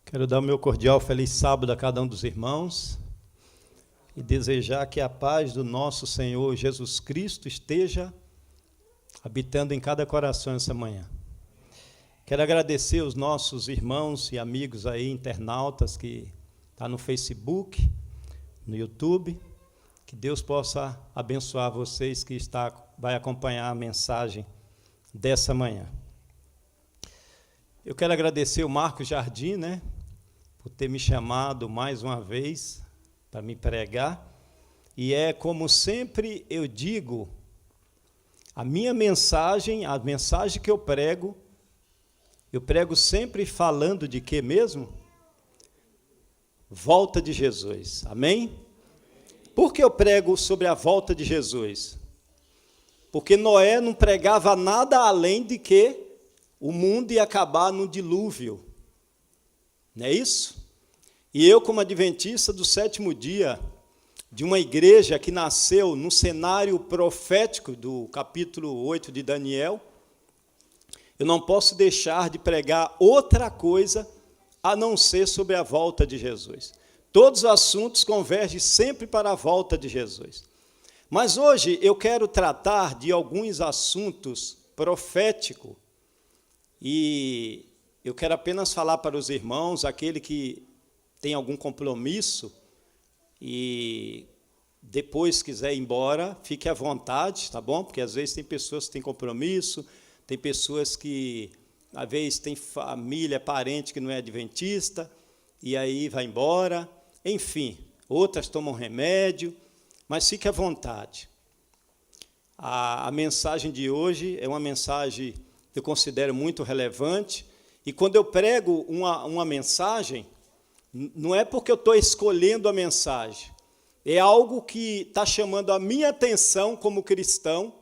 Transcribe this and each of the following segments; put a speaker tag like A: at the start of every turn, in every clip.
A: Quero dar o meu cordial feliz sábado a cada um dos irmãos e desejar que a paz do nosso Senhor Jesus Cristo esteja habitando em cada coração essa manhã. Quero agradecer os nossos irmãos e amigos aí, internautas, que estão no Facebook, no YouTube. Que Deus possa abençoar vocês que vai acompanhar a mensagem dessa manhã. Eu quero agradecer o Marcos Jardim, por ter me chamado mais uma vez para me pregar. E como sempre eu digo, a mensagem que eu prego sempre falando de quê mesmo? Volta de Jesus. Amém? Por que eu prego sobre a volta de Jesus? Porque Noé não pregava nada além de que o mundo ia acabar no dilúvio. Não é isso? E eu, como adventista do sétimo dia, de uma igreja que nasceu no cenário profético do capítulo 8 de Daniel, eu não posso deixar de pregar outra coisa a não ser sobre a volta de Jesus. Todos os assuntos convergem sempre para a volta de Jesus. Mas hoje eu quero tratar de alguns assuntos proféticos e eu quero apenas falar para os irmãos, aquele que tem algum compromisso e depois quiser ir embora, fique à vontade, tá bom? Porque às vezes tem pessoas que têm compromisso, tem pessoas que, às vezes, tem família, parente que não é adventista, e aí vai embora. Enfim, outras tomam remédio, mas fique à vontade. A mensagem de hoje é uma mensagem que eu considero muito relevante, e quando eu prego uma mensagem, não é porque eu estou escolhendo a mensagem, é algo que está chamando a minha atenção como cristão,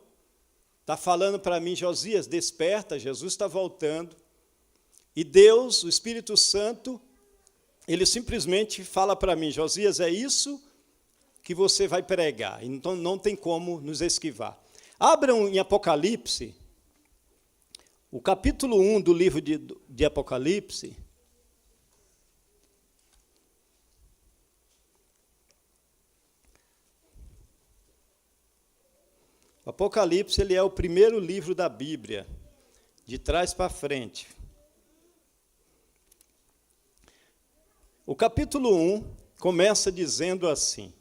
A: está falando para mim, Josias, desperta, Jesus está voltando, e Deus, o Espírito Santo, ele simplesmente fala para mim, Josias, é isso que você vai pregar, então não tem como nos esquivar. Abram em Apocalipse, o capítulo 1 do livro de Apocalipse. O Apocalipse ele é o primeiro livro da Bíblia, de trás para frente. O capítulo 1 começa dizendo assim: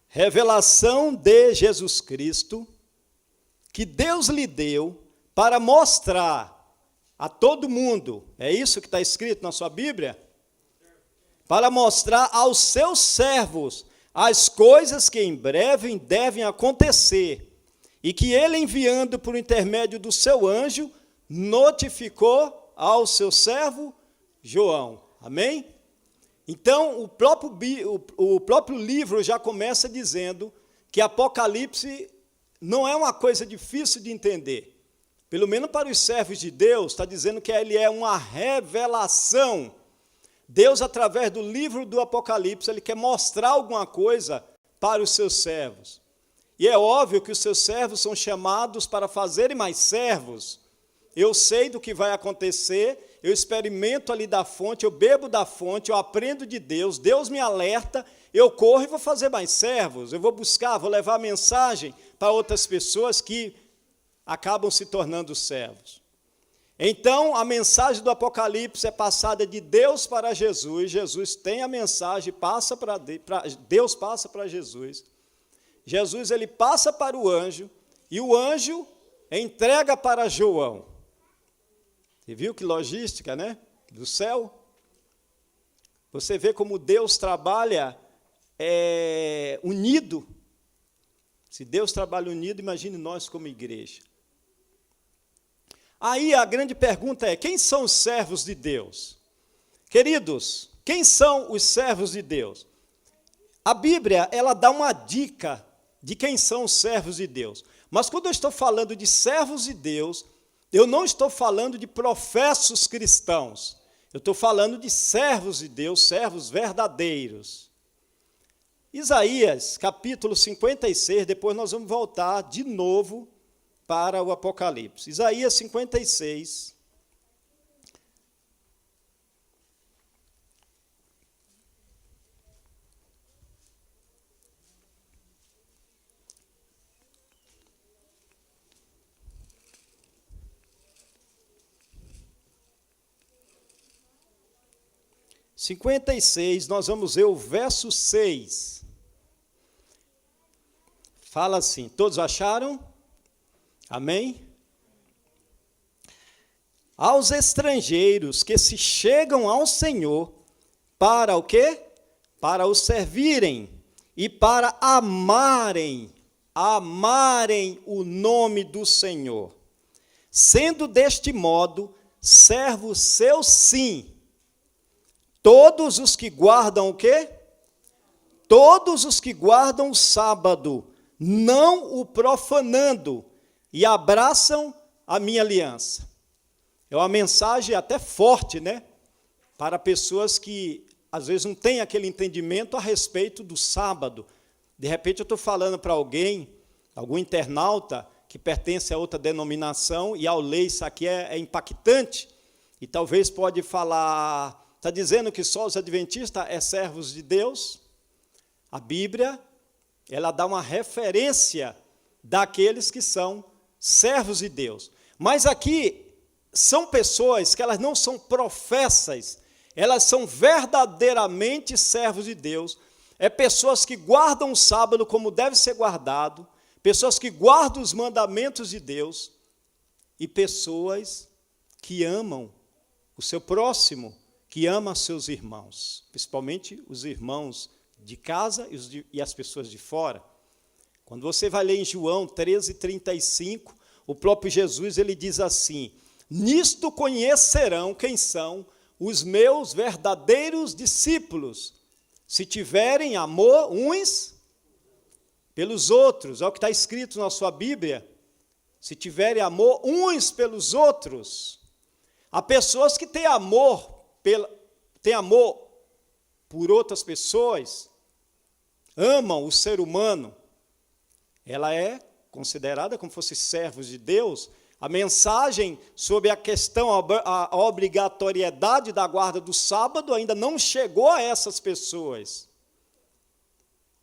A: revelação de Jesus Cristo, que Deus lhe deu para mostrar a todo mundo, é isso que está escrito na sua Bíblia? Para mostrar aos seus servos as coisas que em breve devem acontecer, e que ele, enviando por intermédio do seu anjo, notificou ao seu servo João. Amém? Então, o próprio livro já começa dizendo que Apocalipse não é uma coisa difícil de entender. Pelo menos para os servos de Deus, está dizendo que ele é uma revelação. Deus, através do livro do Apocalipse, ele quer mostrar alguma coisa para os seus servos. E é óbvio que os seus servos são chamados para fazerem mais servos. Eu sei do que vai acontecer, eu experimento ali da fonte, eu bebo da fonte, eu aprendo de Deus, Deus me alerta, eu corro e vou fazer mais servos, eu vou buscar, vou levar a mensagem para outras pessoas que acabam se tornando servos. Então, a mensagem do Apocalipse é passada de Deus para Jesus, Jesus tem a mensagem, Deus passa para Jesus, Jesus ele passa para o anjo, e o anjo entrega para João. Você viu que logística, do céu? Você vê como Deus trabalha unido. Se Deus trabalha unido, imagine nós como igreja. Aí a grande pergunta é, quem são os servos de Deus? Queridos, quem são os servos de Deus? A Bíblia, ela dá uma dica de quem são os servos de Deus. Mas quando eu estou falando de servos de Deus, eu não estou falando de professos cristãos. Eu estou falando de servos de Deus, servos verdadeiros. Isaías, capítulo 56, depois nós vamos voltar de novo para o Apocalipse. Isaías 56, 56, nós vamos ver o verso 6. Fala assim, todos acharam? Amém? Aos estrangeiros que se chegam ao Senhor, para o quê? Para o servirem e para amarem o nome do Senhor, sendo deste modo servos seus sim, todos os que guardam o quê? Todos os que guardam o sábado, não o profanando, e abraçam a minha aliança. É uma mensagem até forte, né? Para pessoas que, às vezes, não têm aquele entendimento a respeito do sábado. De repente, eu estou falando para alguém, algum internauta, que pertence a outra denominação, e ao ler isso aqui é impactante, e talvez pode falar, está dizendo que só os adventistas é servos de Deus? A Bíblia, ela dá uma referência daqueles que são servos de Deus. Mas aqui são pessoas que elas não são professas, elas são verdadeiramente servos de Deus. É pessoas que guardam o sábado como deve ser guardado, pessoas que guardam os mandamentos de Deus e pessoas que amam o seu próximo, que amam seus irmãos, principalmente os irmãos de casa e as pessoas de fora. Quando você vai ler em João 13:35, o próprio Jesus ele diz assim: nisto conhecerão quem são os meus verdadeiros discípulos, se tiverem amor uns pelos outros. É o que está escrito na sua Bíblia. Se tiverem amor uns pelos outros. Há pessoas que têm amor por outras pessoas, amam o ser humano. Ela é considerada como fosse servos de Deus. A mensagem sobre a questão, a obrigatoriedade da guarda do sábado ainda não chegou a essas pessoas.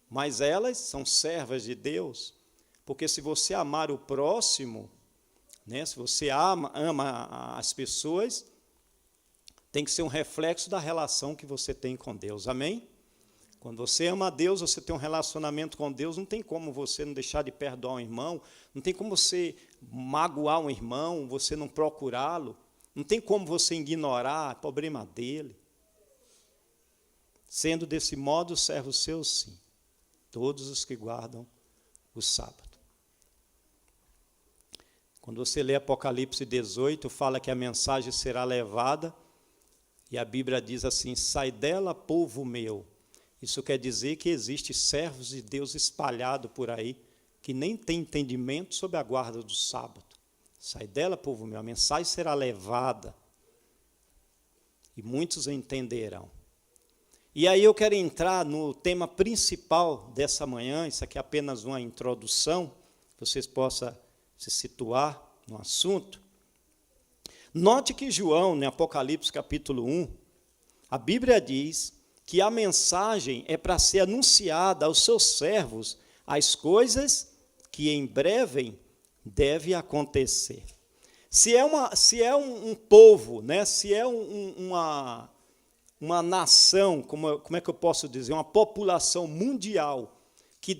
A: Mas elas são servas de Deus, porque se você amar o próximo, né, se você ama as pessoas, tem que ser um reflexo da relação que você tem com Deus. Amém? Quando você ama a Deus, você tem um relacionamento com Deus, não tem como você não deixar de perdoar um irmão, não tem como você magoar um irmão, você não procurá-lo, não tem como você ignorar o problema dele. Sendo desse modo, servos seus, sim, todos os que guardam o sábado. Quando você lê Apocalipse 18, fala que a mensagem será levada, e a Bíblia diz assim: sai dela, povo meu. Isso quer dizer que existem servos de Deus espalhados por aí, que nem têm entendimento sobre a guarda do sábado. Sai dela, povo meu, a mensagem será levada, e muitos entenderão. E aí eu quero entrar no tema principal dessa manhã, isso aqui é apenas uma introdução, que vocês possam se situar no assunto. Note que João, no Apocalipse capítulo 1, a Bíblia diz que a mensagem é para ser anunciada aos seus servos as coisas que em breve devem acontecer. Se é um povo, né, se é uma nação, como é que eu posso dizer, uma população mundial que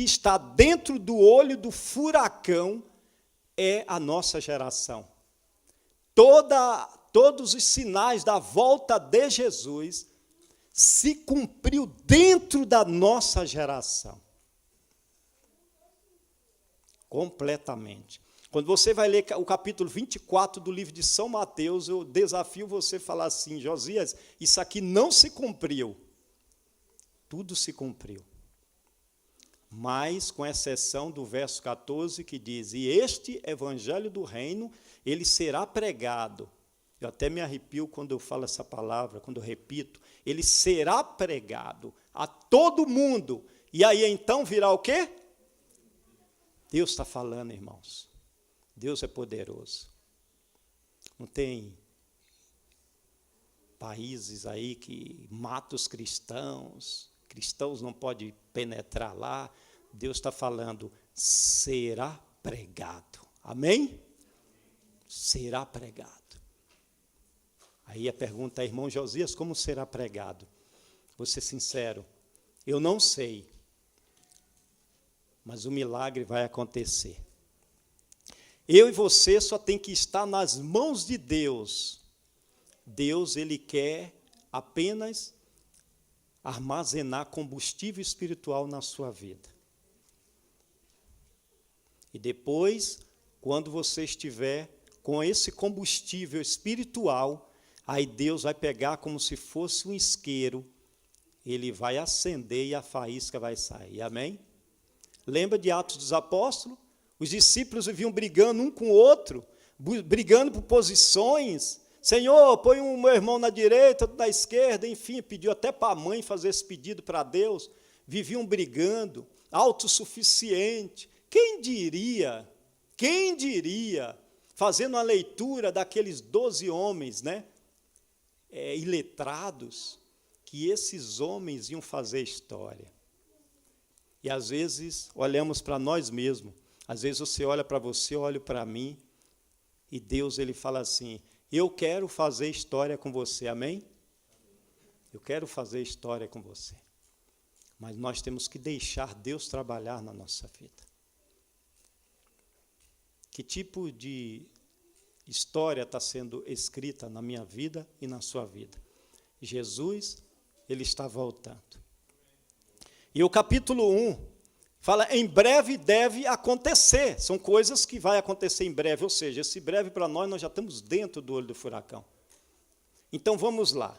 A: está dentro do olho do furacão, é a nossa geração. Todos os sinais da volta de Jesus se cumpriu dentro da nossa geração. Completamente. Quando você vai ler o capítulo 24 do livro de São Mateus, eu desafio você a falar assim: Josias, isso aqui não se cumpriu. Tudo se cumpriu. Mas, com exceção do verso 14, que diz: e este evangelho do reino, ele será pregado. Eu até me arrepio quando eu falo essa palavra, quando eu repito. Ele será pregado a todo mundo. E aí, então, virá o quê? Deus está falando, irmãos. Deus é poderoso. Não tem países aí que matam os cristãos não podem penetrar lá. Deus está falando, será pregado. Amém? Será pregado. Aí a pergunta é, irmão Josias, como será pregado? Vou ser sincero, eu não sei, mas o milagre vai acontecer. Eu e você só tem que estar nas mãos de Deus. Deus, Ele quer apenas armazenar combustível espiritual na sua vida. E depois, quando você estiver com esse combustível espiritual, aí Deus vai pegar como se fosse um isqueiro, Ele vai acender e a faísca vai sair. Amém? Lembra de Atos dos Apóstolos? Os discípulos viviam brigando um com o outro, brigando por posições. Senhor, põe o meu irmão na direita, outro na esquerda, enfim, pediu até para a mãe fazer esse pedido para Deus. Viviam brigando, autossuficiente. Quem diria, fazendo a leitura daqueles 12 homens, né, iletrados, que esses homens iam fazer história. E às vezes olhamos para nós mesmos, às vezes você olha para você, eu olho para mim, e Deus ele fala assim, eu quero fazer história com você, amém? Eu quero fazer história com você. Mas nós temos que deixar Deus trabalhar na nossa vida. Que tipo de história está sendo escrita na minha vida e na sua vida? Jesus, ele está voltando. E o capítulo 1 fala, em breve deve acontecer. São coisas que vai acontecer em breve, ou seja, esse breve para nós já estamos dentro do olho do furacão. Então vamos lá.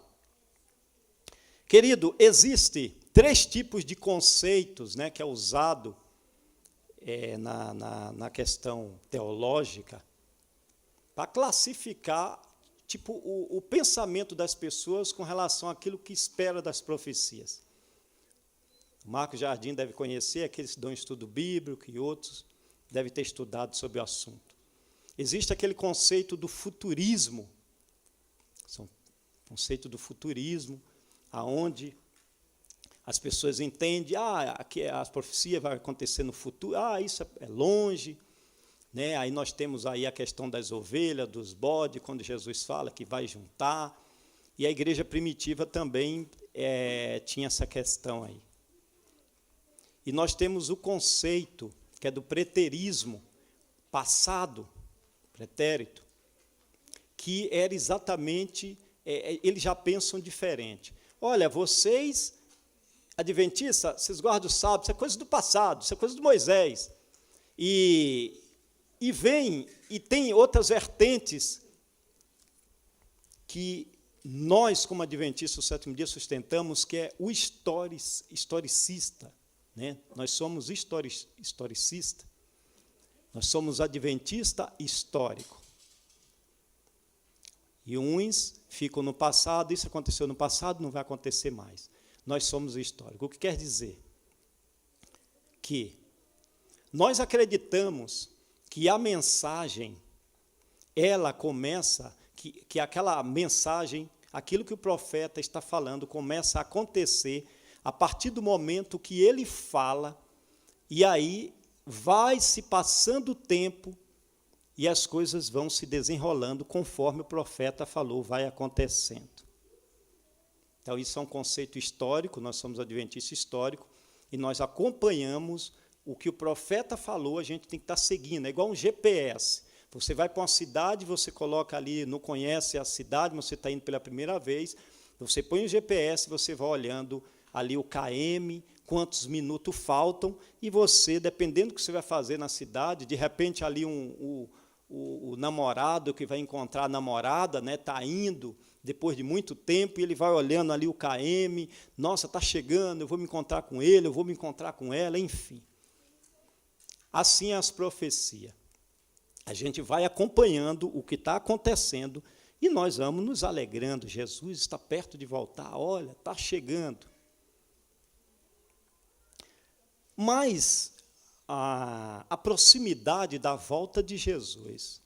A: Querido, existe 3 tipos de conceitos, né, que é usado na questão teológica para classificar tipo, o pensamento das pessoas com relação àquilo que espera das profecias. O Marcos Jardim deve conhecer, aqueles que dão estudo bíblico e outros devem ter estudado sobre o assunto. Existe aquele conceito do futurismo, conceito do futurismo, aonde as pessoas entendem, aqui a profecia vai acontecer no futuro, isso é longe, né? Aí nós temos aí a questão das ovelhas, dos bodes, quando Jesus fala que vai juntar, e a igreja primitiva também tinha essa questão aí. E nós temos o conceito, que é do preterismo, passado, pretérito, que era exatamente, eles já pensam diferente. Olha, vocês, adventistas, vocês guardam o sábado, isso é coisa do passado, isso é coisa de Moisés. E vem, e tem outras vertentes que nós, como adventistas do sétimo dia, sustentamos, que é o historicista. Né? Nós somos historicista, nós somos adventista histórico. E uns ficam no passado, isso aconteceu no passado, não vai acontecer mais. Nós somos históricos. O que quer dizer? Que nós acreditamos que a mensagem, ela começa, que aquela mensagem, aquilo que o profeta está falando, começa a acontecer a partir do momento que ele fala, e aí vai se passando o tempo e as coisas vão se desenrolando conforme o profeta falou, vai acontecendo. Então, isso é um conceito histórico, nós somos adventistas históricos, e nós acompanhamos o que o profeta falou, a gente tem que estar seguindo, é igual um GPS. Você vai para uma cidade, você coloca ali, não conhece a cidade, você está indo pela primeira vez, você põe o GPS, você vai olhando ali o KM, quantos minutos faltam, e você, dependendo do que você vai fazer na cidade, de repente ali o namorado que vai encontrar a namorada, né, está indo, depois de muito tempo, e ele vai olhando ali o KM, nossa, está chegando, eu vou me encontrar com ele, eu vou me encontrar com ela, enfim. Assim é as profecias. A gente vai acompanhando o que está acontecendo, e nós vamos nos alegrando, Jesus está perto de voltar, olha, está chegando. Mas a proximidade da volta de Jesus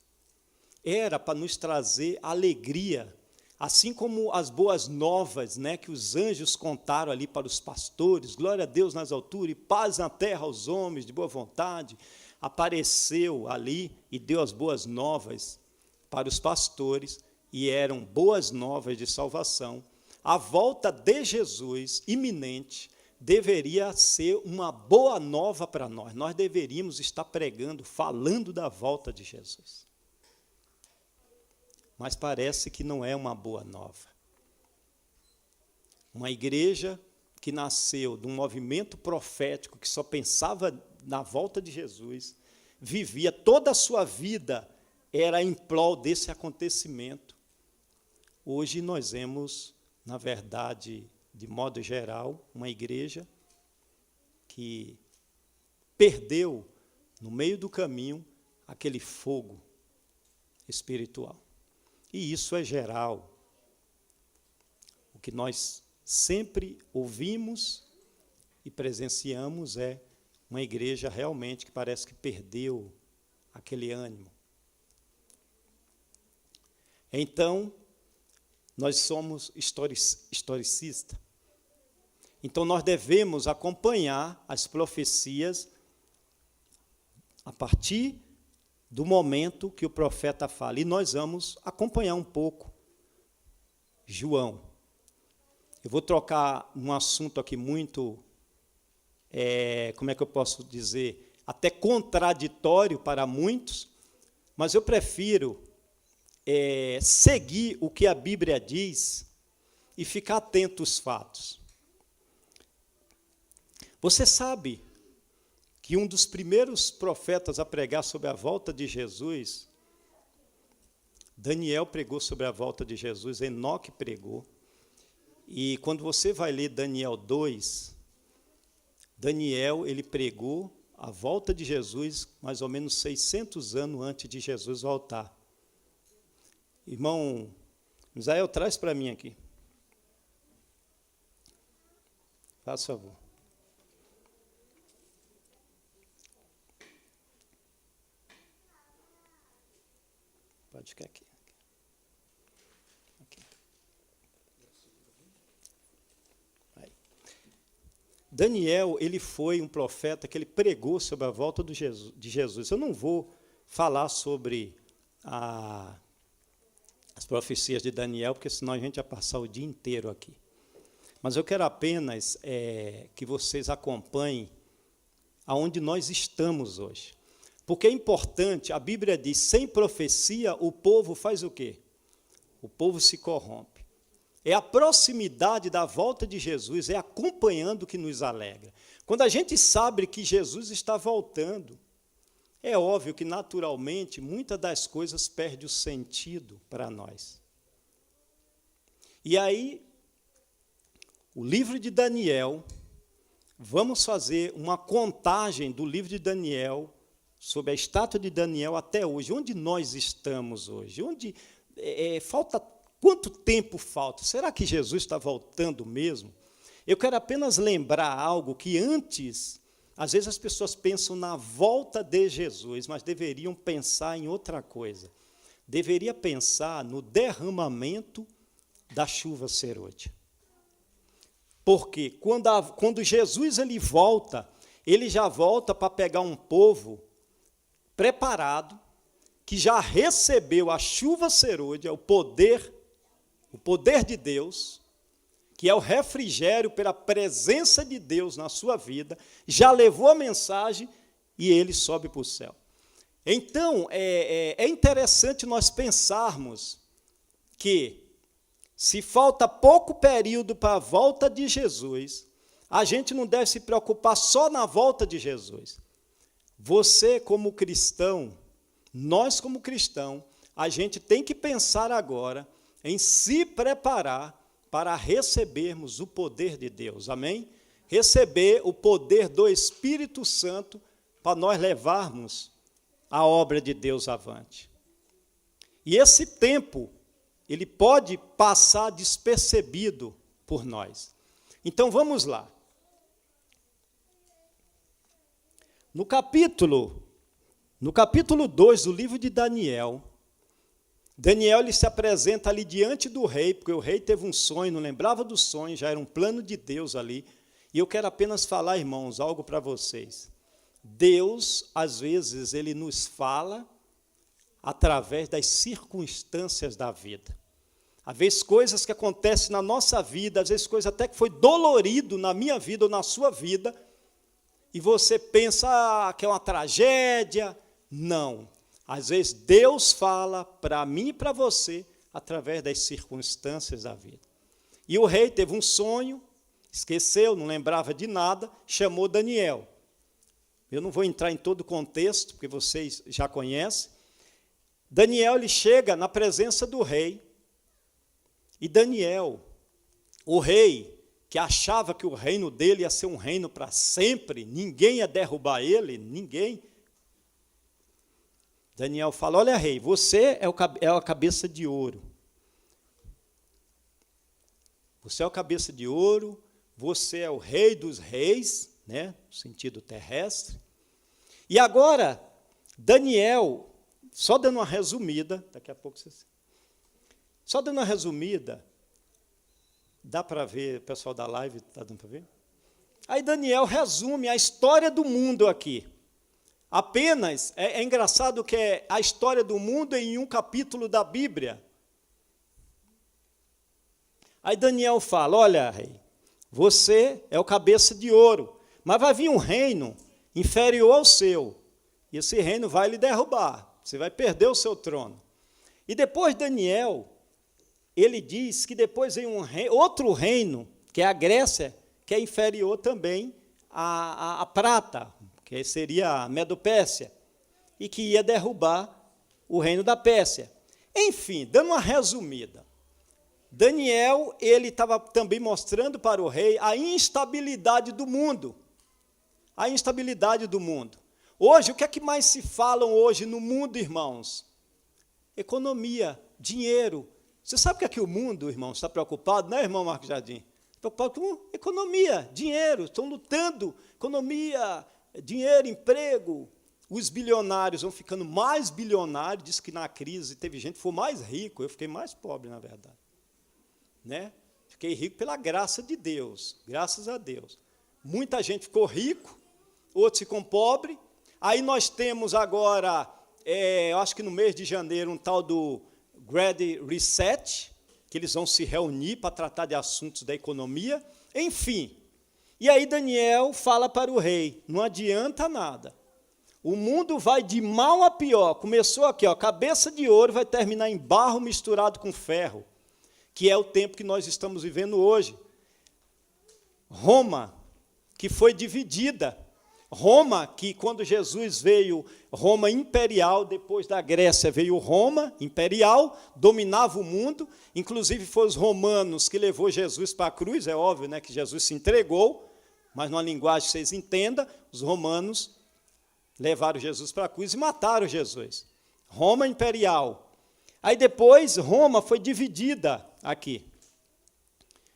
A: era para nos trazer alegria, assim como as boas novas, né, que os anjos contaram ali para os pastores, glória a Deus nas alturas e paz na terra aos homens de boa vontade, apareceu ali e deu as boas novas para os pastores, e eram boas novas de salvação, a volta de Jesus, iminente, deveria ser uma boa nova para nós. Nós deveríamos estar pregando, falando da volta de Jesus. Mas parece que não é uma boa nova. Uma igreja que nasceu de um movimento profético, que só pensava na volta de Jesus, vivia toda a sua vida, era em prol desse acontecimento. Hoje nós vemos, na verdade, de modo geral, uma igreja que perdeu, no meio do caminho, aquele fogo espiritual. E isso é geral. O que nós sempre ouvimos e presenciamos é uma igreja realmente que parece que perdeu aquele ânimo. Então, nós somos historicistas. Então, nós devemos acompanhar as profecias a partir do momento que o profeta fala. E nós vamos acompanhar um pouco João. Eu vou trocar um assunto aqui muito, como é que eu posso dizer, até contraditório para muitos, mas eu prefiro seguir o que a Bíblia diz e ficar atento aos fatos. Você sabe que um dos primeiros profetas a pregar sobre a volta de Jesus, Daniel pregou sobre a volta de Jesus, Enoque pregou, e quando você vai ler Daniel 2, Daniel ele pregou a volta de Jesus mais ou menos 600 anos antes de Jesus voltar. Irmão Misael, traz para mim aqui. Faz favor. Pode ficar aqui. Aí. Daniel, ele foi um profeta que ele pregou sobre a volta de Jesus. Eu não vou falar sobre as profecias de Daniel, porque senão a gente ia passar o dia inteiro aqui. Mas eu quero apenas que vocês acompanhem aonde nós estamos hoje. Porque é importante, a Bíblia diz, sem profecia, o povo faz o quê? O povo se corrompe. É a proximidade da volta de Jesus, é acompanhando que nos alegra. Quando a gente sabe que Jesus está voltando, é óbvio que, naturalmente, muitas das coisas perdem o sentido para nós. E aí, o livro de Daniel, vamos fazer uma contagem do livro de Daniel, sobre a estátua de Daniel até hoje. Onde nós estamos hoje? Falta quanto tempo falta? Será que Jesus está voltando mesmo? Eu quero apenas lembrar algo que antes, às vezes as pessoas pensam na volta de Jesus, mas deveriam pensar em outra coisa. Deveria pensar no derramamento da chuva serôdia. Porque quando Jesus ele já volta para pegar um povo preparado, que já recebeu a chuva serôdia, o poder de Deus, que é o refrigério pela presença de Deus na sua vida, já levou a mensagem e ele sobe para o céu. Então, é interessante nós pensarmos que, se falta pouco período para a volta de Jesus, a gente não deve se preocupar só na volta de Jesus. Você, como cristão, nós, como cristão, a gente tem que pensar agora em se preparar para recebermos o poder de Deus, amém? Receber o poder do Espírito Santo para nós levarmos a obra de Deus avante. E esse tempo, ele pode passar despercebido por nós. Então, vamos lá. No capítulo 2 do livro de Daniel, ele se apresenta ali diante do rei, porque o rei teve um sonho, não lembrava do sonho, já era um plano de Deus ali. E eu quero apenas falar, irmãos, algo para vocês. Deus, às vezes, ele nos fala através das circunstâncias da vida. Às vezes coisas que acontecem na nossa vida, às vezes coisas até que foi dolorido na minha vida ou na sua vida, e você pensa que é uma tragédia. Não. Às vezes Deus fala para mim e para você através das circunstâncias da vida. E o rei teve um sonho, esqueceu, não lembrava de nada, chamou Daniel. Eu não vou entrar em todo o contexto, porque vocês já conhecem. Daniel, ele chega na presença do rei, e Daniel, o rei, que achava que o reino dele ia ser um reino para sempre, ninguém ia derrubar ele, ninguém. Daniel fala, olha rei, você é a cabeça de ouro. Você é a cabeça de ouro, você é o rei dos reis, né, no sentido terrestre. E agora, Daniel, só dando uma resumida, daqui a pouco vocês... Só dando uma resumida, dá para ver, o pessoal da live, está dando para ver? Aí Daniel resume a história do mundo aqui. Apenas, é engraçado que é a história do mundo em um capítulo da Bíblia. Aí Daniel fala, olha, rei, você é o cabeça de ouro, mas vai vir um reino inferior ao seu, e esse reino vai lhe derrubar, você vai perder o seu trono. E depois Daniel, ele diz que depois vem outro reino, que é a Grécia, que é inferior também à prata, que seria a Medo-Pérsia, e que ia derrubar o reino da Pérsia. Enfim, dando uma resumida, Daniel, ele estava também mostrando para o rei a instabilidade do mundo. A instabilidade do mundo. Hoje, o que é que mais se falam hoje no mundo, irmãos? Economia, dinheiro. Você sabe o que é que o mundo, irmãos, está preocupado, né, irmão Marcos Jardim? Preocupado com economia, dinheiro, estão lutando, economia, dinheiro, emprego. Os bilionários vão ficando mais bilionários, diz que na crise teve gente que foi mais rico, eu fiquei mais pobre, na verdade. Né? Fiquei rico pela graça de Deus, graças a Deus. Muita gente ficou rico, outros ficam pobres. Aí nós temos agora, eu acho que no mês de janeiro, um tal do Great Reset, que eles vão se reunir para tratar de assuntos da economia. Enfim, e aí Daniel fala para o rei, não adianta nada. O mundo vai de mal a pior. Começou aqui, ó, cabeça de ouro, vai terminar em barro misturado com ferro, que é o tempo que nós estamos vivendo hoje. Roma, que foi dividida. Roma, que quando Jesus veio, Roma imperial, depois da Grécia veio Roma imperial, dominava o mundo, inclusive foram os romanos que levou Jesus para a cruz, é óbvio, né, que Jesus se entregou, mas numa linguagem que vocês entendam, os romanos levaram Jesus para a cruz e mataram Jesus. Roma imperial. Aí depois, Roma foi dividida aqui.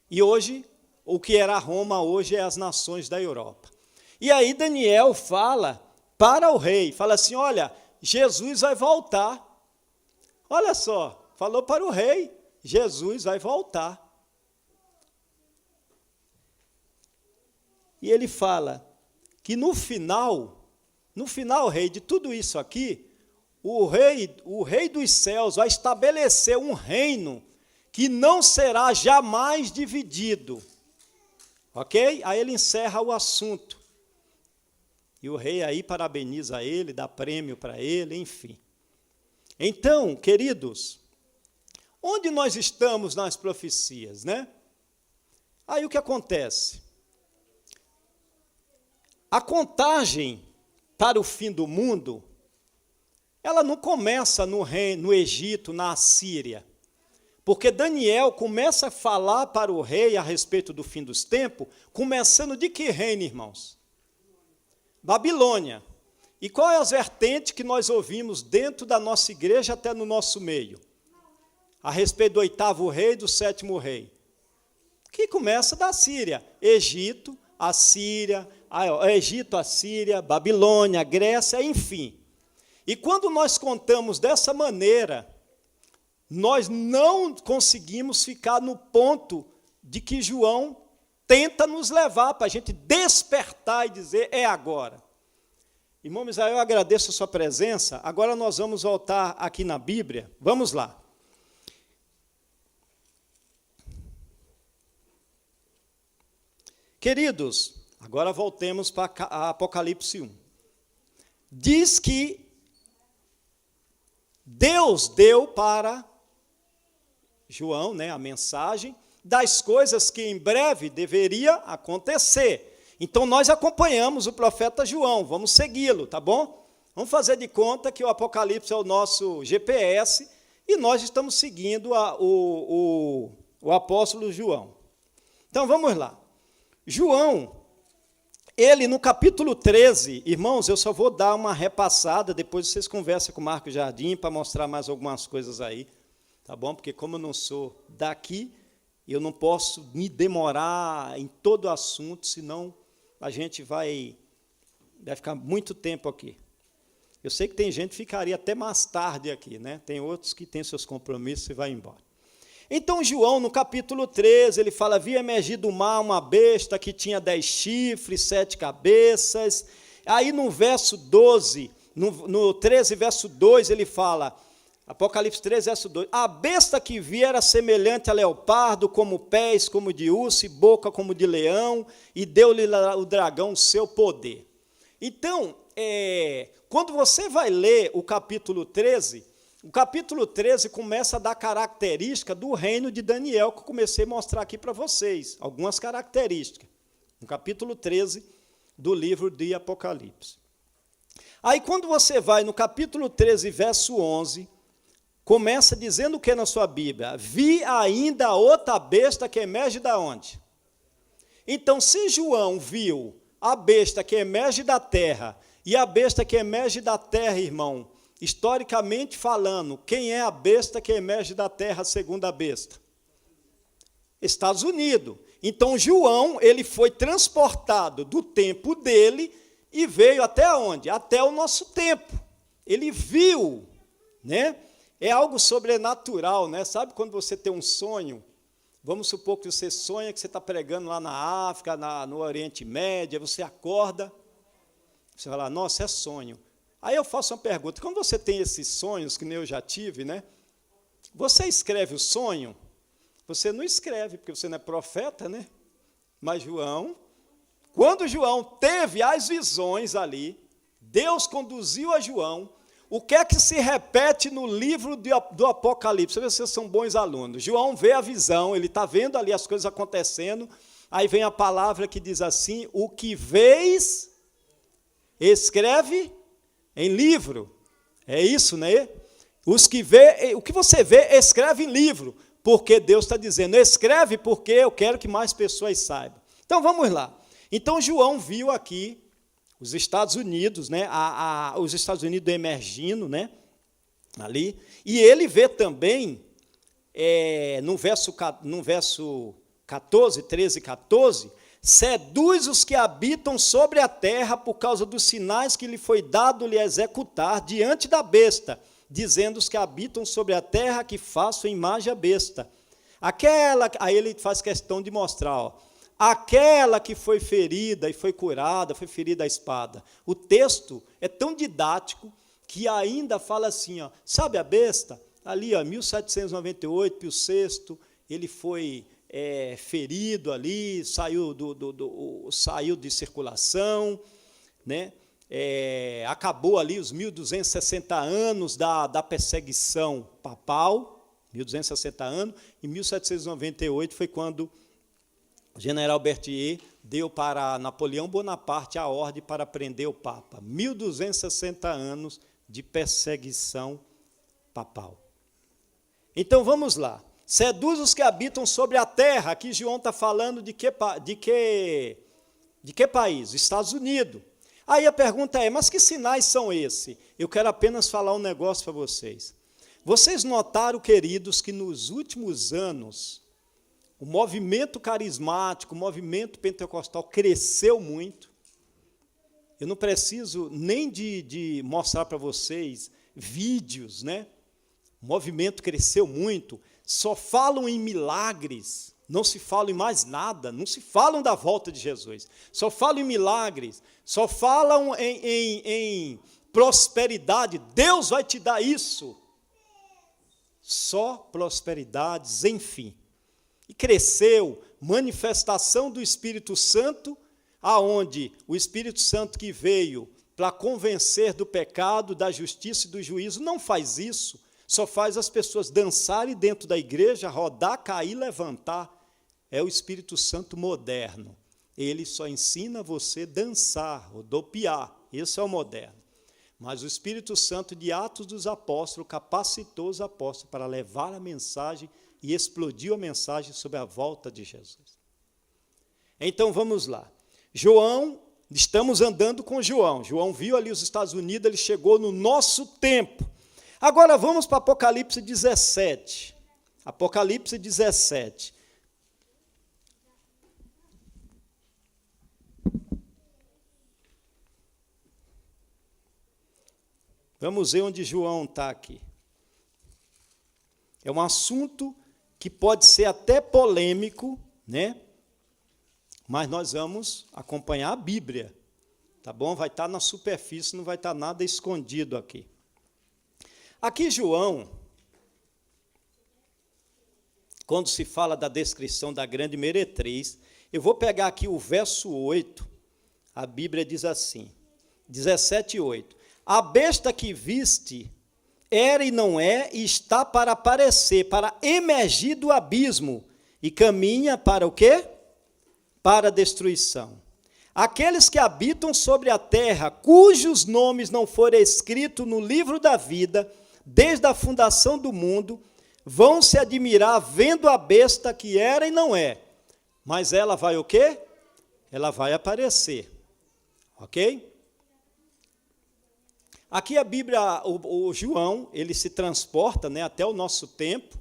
A: E hoje, o que era Roma hoje é as nações da Europa. E aí Daniel fala para o rei, fala assim, olha, Jesus vai voltar. Olha só, falou para o rei, Jesus vai voltar. E ele fala que no final, rei, de tudo isso aqui, o rei dos céus vai estabelecer um reino que não será jamais dividido. Ok? Aí ele encerra o assunto. E o rei aí parabeniza ele, dá prêmio para ele, enfim. Então, queridos, onde nós estamos nas profecias, né? Aí o que acontece? A contagem para o fim do mundo, ela não começa no Egito, na Assíria. Porque Daniel começa a falar para o rei a respeito do fim dos tempos, começando de que reino, irmãos? Babilônia. E qual é as vertentes que nós ouvimos dentro da nossa igreja até no nosso meio? A respeito do 8º rei e do 7º rei. Que começa da Síria. Egito, Assíria, Babilônia, Grécia, enfim. E quando nós contamos dessa maneira, nós não conseguimos ficar no ponto de que João tenta nos levar para a gente despertar e dizer, é agora. Irmão Misael, eu agradeço a sua presença. Agora nós vamos voltar aqui na Bíblia. Vamos lá. Queridos, agora voltemos para Apocalipse 1. Diz que Deus deu para João, né, a mensagem das coisas que em breve deveria acontecer. Então, nós acompanhamos o profeta João, vamos segui-lo, tá bom? Vamos fazer de conta que o Apocalipse é o nosso GPS e nós estamos seguindo o apóstolo João. Então, vamos lá. João, ele no capítulo 13, irmãos, eu só vou dar uma repassada, depois vocês conversam com o Marco Jardim para mostrar mais algumas coisas aí, tá bom? Porque como eu não sou daqui, eu não posso me demorar em todo o assunto, senão a gente vai ficar muito tempo aqui. Eu sei que tem gente que ficaria até mais tarde aqui, né? Tem outros que têm seus compromissos e vai embora. Então, João, no capítulo 13, ele fala, havia emergido do mar uma besta que tinha 10 chifres, 7 cabeças. Aí, no verso 12, no 13, verso 2, ele fala, Apocalipse 13, verso 2, a besta que vi era semelhante a leopardo, como pés como de urso, e boca como de leão, e deu-lhe o dragão o seu poder. Então, quando você vai ler o capítulo 13 começa a dar característica do reino de Daniel, que eu comecei a mostrar aqui para vocês, algumas características, no capítulo 13 do livro de Apocalipse. Aí, quando você vai no capítulo 13, verso 11, começa dizendo o que na sua Bíblia? Vi ainda outra besta que emerge da onde? Então, se João viu a besta que emerge da terra, e a besta que emerge da terra, irmão, historicamente falando, quem é a besta que emerge da terra segundo a besta? Estados Unidos. Então, João, ele foi transportado do tempo dele e veio até onde? Até o nosso tempo. Ele viu, né? É algo sobrenatural, né? Sabe quando você tem um sonho? Vamos supor que você sonha que você está pregando lá na África, no Oriente Médio, você acorda, você fala, nossa, é sonho. Aí eu faço uma pergunta, quando você tem esses sonhos, que nem eu já tive, né? Você escreve o sonho? Você não escreve, porque você não é profeta, né? Mas João, quando João teve as visões ali, Deus conduziu a João. O que é que se repete no livro do Apocalipse? Vocês são bons alunos. João vê a visão, ele está vendo ali as coisas acontecendo, aí vem a palavra que diz assim, o que vês, escreve em livro. É isso, né? O que você vê, escreve em livro, porque Deus está dizendo, escreve porque eu quero que mais pessoas saibam. Então, vamos lá. Então, João viu aqui os Estados Unidos, né? Os Estados Unidos emergindo, né? Ali. E ele vê também, no verso 14, 13 e 14, seduz os que habitam sobre a terra por causa dos sinais que lhe foi dado-lhe executar diante da besta, dizendo os que habitam sobre a terra que façam imagem à besta. Aí ele faz questão de mostrar, ó, aquela que foi ferida e foi curada, foi ferida à espada. O texto é tão didático que ainda fala assim, ó, sabe a besta? Ali, ó, 1798, Pio VI, ele foi ferido ali, saiu de circulação, né? Acabou ali os 1260 anos da perseguição papal, 1260 anos, e 1798 foi quando o general Berthier deu para Napoleão Bonaparte a ordem para prender o Papa. 1260 anos de perseguição papal. Então, vamos lá. Seduz os que habitam sobre a terra. Aqui João está falando de que país? Estados Unidos. Aí a pergunta é, mas que sinais são esses? Eu quero apenas falar um negócio para vocês. Vocês notaram, queridos, que nos últimos anos, o movimento carismático, o movimento pentecostal cresceu muito. Eu não preciso nem de mostrar para vocês vídeos, né? O movimento cresceu muito. Só falam em milagres, não se fala em mais nada, não se falam da volta de Jesus. Só falam em milagres, só falam em prosperidade. Deus vai te dar isso. Só prosperidades, enfim. E cresceu, manifestação do Espírito Santo, aonde o Espírito Santo que veio para convencer do pecado, da justiça e do juízo, não faz isso, só faz as pessoas dançarem dentro da igreja, rodar, cair, levantar. É o Espírito Santo moderno. Ele só ensina você a dançar, rodopiar. Esse é o moderno. Mas o Espírito Santo de Atos dos Apóstolos capacitou os apóstolos para levar a mensagem e explodiu a mensagem sobre a volta de Jesus. Então, vamos lá. João, estamos andando com João. João viu ali os Estados Unidos, ele chegou no nosso tempo. Agora, vamos para Apocalipse 17. Apocalipse 17. Vamos ver onde João está aqui. É um assunto que pode ser até polêmico, né? Mas nós vamos acompanhar a Bíblia, tá bom? Vai estar na superfície, não vai estar nada escondido aqui. Aqui João, quando se fala da descrição da grande meretriz, eu vou pegar aqui o verso 8, a Bíblia diz assim, 17:8. A besta que viste era e não é, e está para aparecer, para emergir do abismo, e caminha para o quê? Para a destruição. Aqueles que habitam sobre a terra, cujos nomes não forem escritos no livro da vida, desde a fundação do mundo, vão se admirar vendo a besta que era e não é. Mas ela vai o quê? Ela vai aparecer. Ok? Aqui a Bíblia, o João, ele se transporta, né, até o nosso tempo.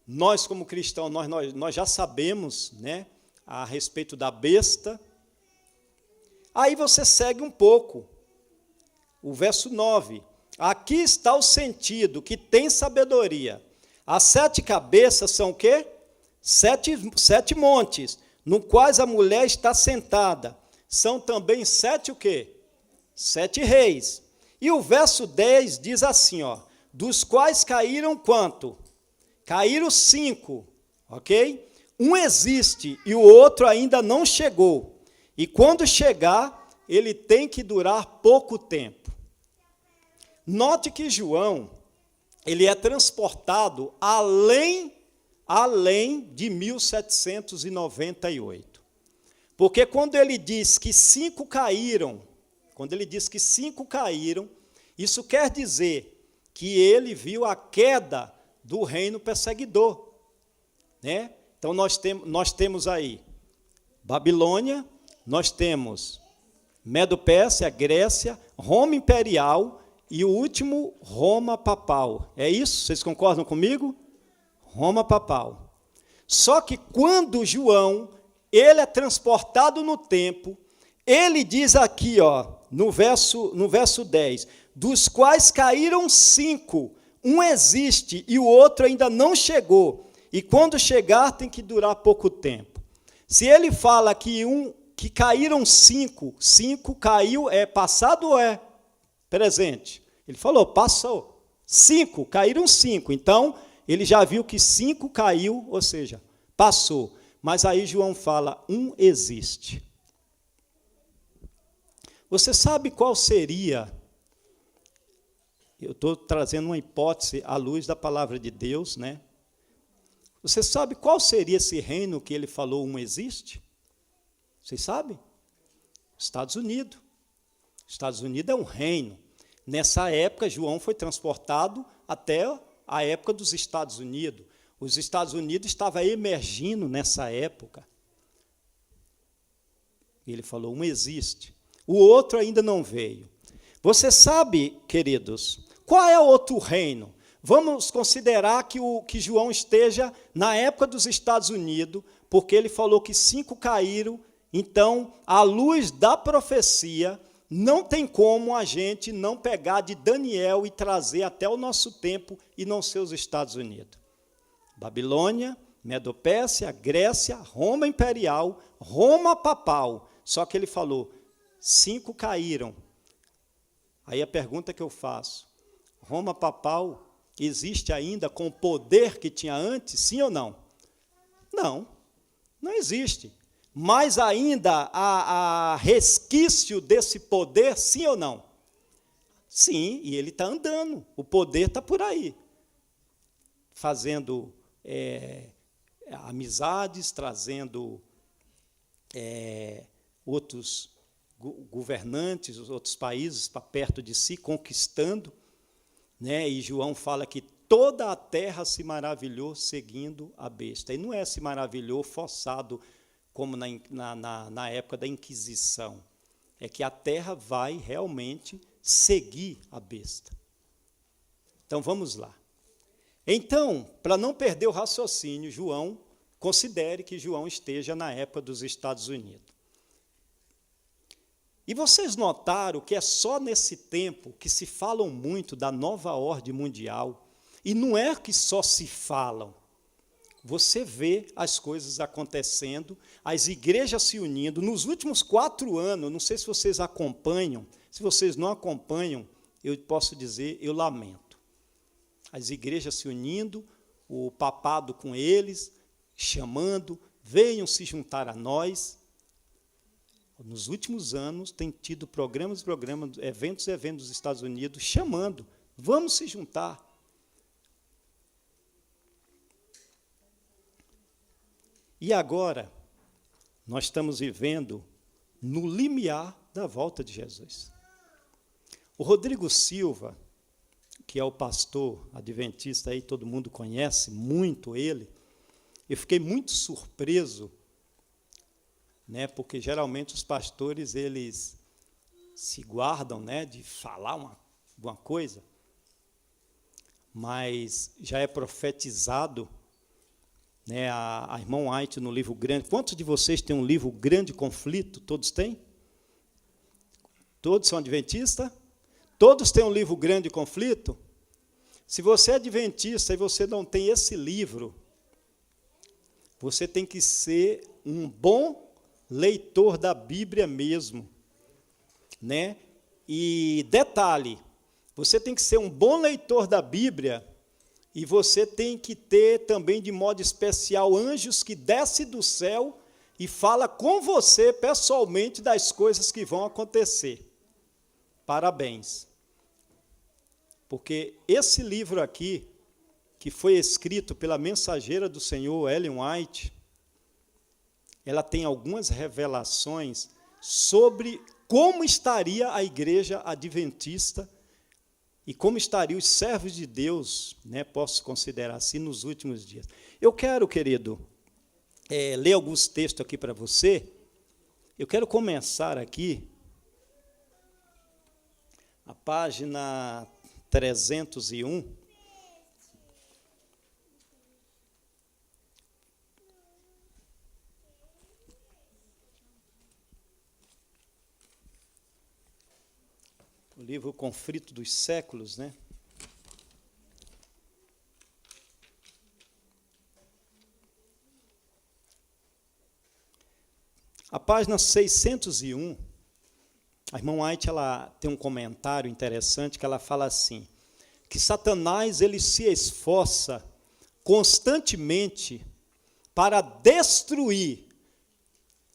A: Nós, como cristãos, nós já sabemos, né, a respeito da besta. Aí você segue um pouco. O verso 9. Aqui está o sentido, que tem sabedoria. As 7 cabeças são o quê? 7 montes, no quais a mulher está sentada. São também 7 o quê? 7 reis. E o verso 10 diz assim, ó, dos quais caíram quanto? Caíram 5, ok? Um existe e o outro ainda não chegou. E quando chegar, ele tem que durar pouco tempo. Note que João, ele é transportado além de 1798. Porque quando ele diz que 5 caíram, isso quer dizer que ele viu a queda do reino perseguidor, né? Então nós temos aí Babilônia, nós temos Medo-Pérsia, Grécia, Roma imperial e o último, Roma papal. É isso? Vocês concordam comigo? Roma papal. Só que quando João, ele é transportado no tempo, ele diz aqui, ó, no verso 10, dos quais caíram 5, um existe e o outro ainda não chegou, e quando chegar tem que durar pouco tempo. Se ele fala que caíram 5, 5 caiu, é passado ou é presente? Ele falou, passou. 5, caíram 5, então ele já viu que 5 caiu, ou seja, passou. Mas aí João fala, um existe. Você sabe qual seria, eu estou trazendo uma hipótese à luz da palavra de Deus, né? Você sabe qual seria esse reino que ele falou, um existe? Vocês sabem? Estados Unidos. Estados Unidos é um reino. Nessa época, João foi transportado até a época dos Estados Unidos. Os Estados Unidos estavam emergindo nessa época. Ele falou, um existe. O outro ainda não veio. Você sabe, queridos, qual é o outro reino? Vamos considerar que João esteja na época dos Estados Unidos, porque ele falou que 5 caíram, então, à luz da profecia, não tem como a gente não pegar de Daniel e trazer até o nosso tempo e não ser os Estados Unidos. Babilônia, Medo-Pérsia, Grécia, Roma imperial, Roma papal. Só que ele falou, 5 caíram. Aí a pergunta que eu faço, Roma papal existe ainda com o poder que tinha antes, sim ou não? Não, Não existe. Mas ainda há resquício desse poder, sim ou não? Sim, e ele está andando. O poder está por aí. Fazendo amizades, trazendo outros governantes, outros países para perto de si, conquistando. Né? E João fala que toda a terra se maravilhou seguindo a besta. E não é se maravilhou forçado, como na época da Inquisição. É que a terra vai realmente seguir a besta. Então, vamos lá. Então, para não perder o raciocínio, considere que João esteja na época dos Estados Unidos. E vocês notaram que é só nesse tempo que se falam muito da nova ordem mundial, e não é que só se falam, você vê as coisas acontecendo, as igrejas se unindo. Nos últimos 4 anos, não sei se vocês acompanham, se vocês não acompanham, eu posso dizer, eu lamento. As igrejas se unindo, o papado com eles, chamando, venham se juntar a nós. Nos últimos anos, tem tido programas, eventos dos Estados Unidos, chamando, vamos se juntar. E agora, nós estamos vivendo no limiar da volta de Jesus. O Rodrigo Silva, que é o pastor adventista, aí todo mundo conhece muito ele, eu fiquei muito surpreso, né, porque geralmente os pastores, eles se guardam, né, de falar alguma coisa, mas já é profetizado, né, a irmã White no livro Grande. Quantos de vocês têm um livro Grande Conflito? Todos têm? Todos são adventistas? Todos têm um livro Grande Conflito? Se você é adventista e você não tem esse livro, você tem que ser um bom leitor da Bíblia mesmo, né? E detalhe, você tem que ser um bom leitor da Bíblia e você tem que ter também, de modo especial, anjos que descem do céu e falam com você pessoalmente das coisas que vão acontecer. Parabéns. Porque esse livro aqui, que foi escrito pela mensageira do Senhor, Ellen White, ela tem algumas revelações sobre como estaria a igreja adventista e como estariam os servos de Deus, né, posso considerar assim, nos últimos dias. Eu quero, querido, ler alguns textos aqui para você. Eu quero começar aqui, a página 301. O livro Conflito dos Séculos, né? A página 601, a irmã White, ela tem um comentário interessante que ela fala assim, que Satanás ele se esforça constantemente para destruir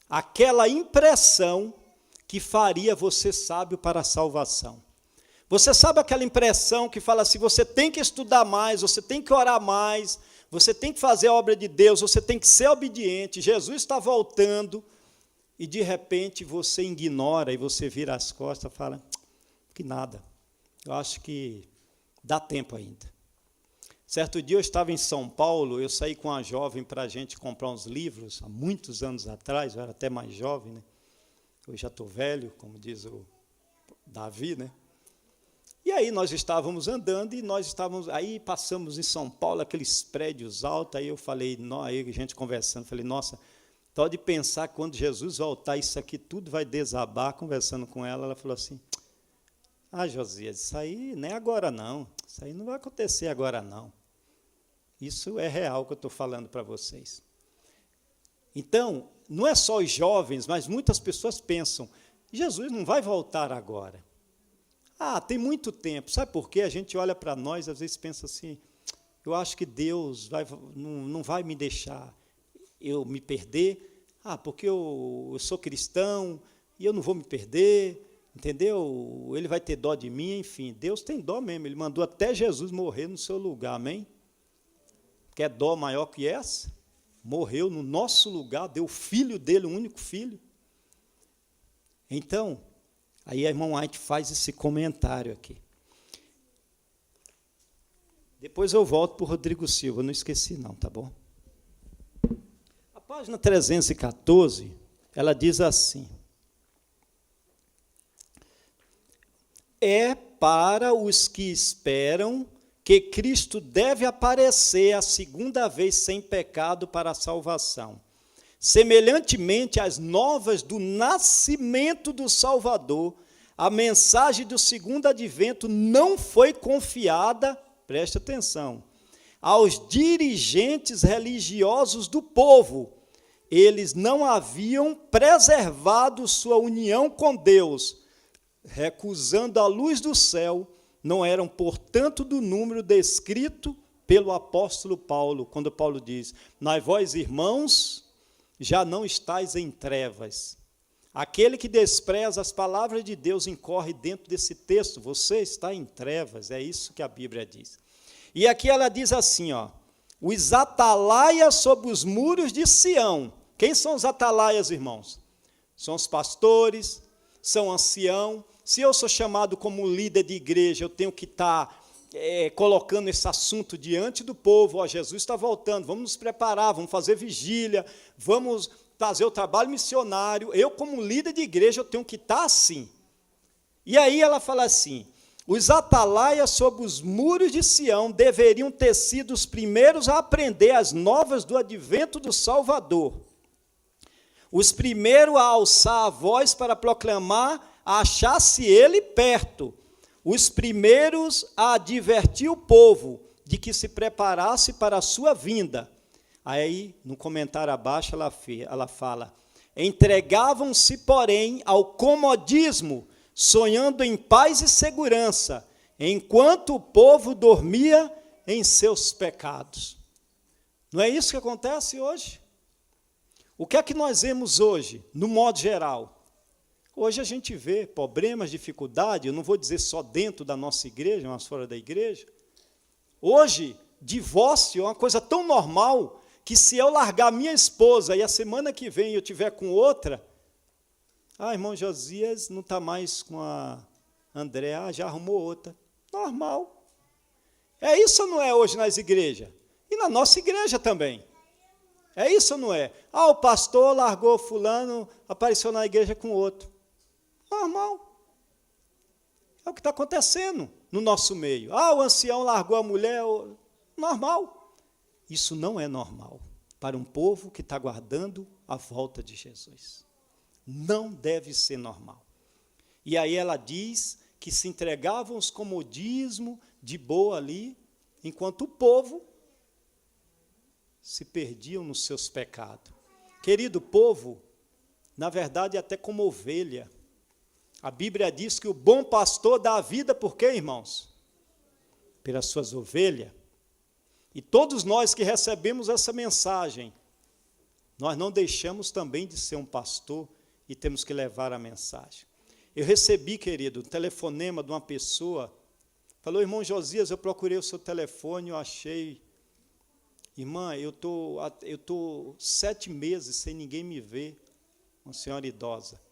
A: aquela impressão que faria você sábio para a salvação. Você sabe aquela impressão que fala assim, você tem que estudar mais, você tem que orar mais, você tem que fazer a obra de Deus, você tem que ser obediente, Jesus está voltando, e de repente você ignora e você vira as costas e fala, que nada, eu acho que dá tempo ainda. Certo dia eu estava em São Paulo, eu saí com uma jovem para a gente comprar uns livros, há muitos anos atrás, eu era até mais jovem, né? Eu já estou velho, como diz o Davi, né? E aí nós estávamos andando e aí passamos em São Paulo, aqueles prédios altos, aí eu falei, aí a gente conversando, falei, nossa, pode pensar que quando Jesus voltar, isso aqui tudo vai desabar. Conversando com ela, ela falou assim, Josias, isso aí nem agora não, isso aí não vai acontecer agora não. Isso é real que eu estou falando para vocês. Então, não é só os jovens, mas muitas pessoas pensam, Jesus não vai voltar agora. Tem muito tempo. Sabe por quê? A gente olha para nós, às vezes pensa assim, eu acho que Deus não vai me deixar. eu me perder. Porque eu sou cristão e eu não vou me perder, entendeu? Ele vai ter dó de mim, enfim. Deus tem dó mesmo, ele mandou até Jesus morrer no seu lugar, amém? Quer dó maior que essa? Morreu no nosso lugar, deu o filho dele, o único filho. Então, aí a irmã White faz esse comentário aqui. Depois eu volto para o Rodrigo Silva, não esqueci não, tá bom? A página 314, ela diz assim: é para os que esperam que Cristo deve aparecer a segunda vez sem pecado para a salvação. Semelhantemente às novas do nascimento do Salvador, a mensagem do segundo advento não foi confiada, preste atenção, aos dirigentes religiosos do povo. Eles não haviam preservado sua união com Deus, recusando a luz do céu, não eram, portanto, do número descrito pelo apóstolo Paulo, quando Paulo diz: mas vós, irmãos, já não estáis em trevas. Aquele que despreza as palavras de Deus incorre dentro desse texto. Você está em trevas, é isso que a Bíblia diz. E aqui ela diz assim, os atalaias sobre os muros de Sião. Quem são os atalaias, irmãos? São os pastores, são anciãos. Se eu sou chamado como líder de igreja, eu tenho que estar colocando esse assunto diante do povo. Jesus está voltando, vamos nos preparar, vamos fazer vigília, vamos fazer o trabalho missionário. Eu, como líder de igreja, eu tenho que estar assim. E aí ela fala assim: os atalaias sobre os muros de Sião deveriam ter sido os primeiros a aprender as novas do advento do Salvador. Os primeiros a alçar a voz para proclamar achasse ele perto, os primeiros a advertir o povo de que se preparasse para a sua vinda. Aí, no comentário abaixo, ela fala: entregavam-se, porém, ao comodismo, sonhando em paz e segurança, enquanto o povo dormia em seus pecados. Não é isso que acontece hoje? O que é que nós vemos hoje, no modo geral? Hoje a gente vê problemas, dificuldades, eu não vou dizer só dentro da nossa igreja, mas fora da igreja. Hoje, divórcio é uma coisa tão normal que se eu largar minha esposa e a semana que vem eu tiver com outra, irmão Josias não está mais com a Andréa, já arrumou outra. Normal. É isso ou não é hoje nas igrejas? E na nossa igreja também. É isso ou não é? O pastor largou fulano, apareceu na igreja com outro. Normal. É o que está acontecendo no nosso meio. O ancião largou a mulher. Normal. Isso não é normal para um povo que está aguardando a volta de Jesus. Não deve ser normal. E aí ela diz que se entregavam os comodismos de boa ali, enquanto o povo se perdiam nos seus pecados. Querido povo, na verdade, até como ovelha. A Bíblia diz que o bom pastor dá a vida por quê, irmãos? Pelas suas ovelhas. E todos nós que recebemos essa mensagem, nós não deixamos também de ser um pastor e temos que levar a mensagem. Eu recebi, querido, um telefonema de uma pessoa, falou: irmão Josias, eu procurei o seu telefone, eu achei. Irmã, eu tô 7 meses sem ninguém me ver, uma senhora idosa.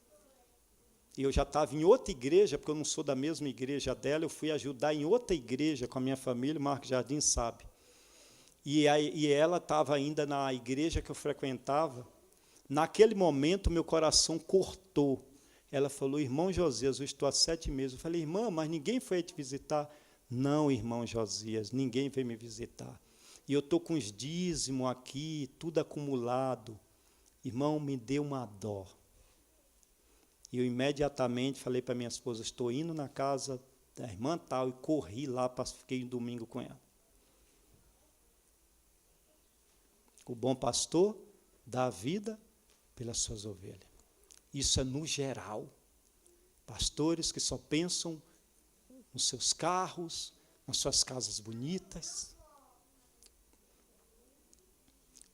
A: E eu já estava em outra igreja, porque eu não sou da mesma igreja dela, eu fui ajudar em outra igreja com a minha família, o Marco Jardim sabe. E ela estava ainda na igreja que eu frequentava. Naquele momento, meu coração cortou. Ela falou: irmão Josias, eu estou há 7 meses. Eu falei: irmã, mas ninguém foi te visitar? Não, irmão Josias, ninguém veio me visitar. E eu estou com os dízimos aqui, tudo acumulado. Irmão, me deu uma dó. E eu imediatamente falei para minha esposa: estou indo na casa da irmã tal, e corri lá, fiquei um domingo com ela. O bom pastor dá a vida pelas suas ovelhas. Isso é no geral. Pastores que só pensam nos seus carros, nas suas casas bonitas.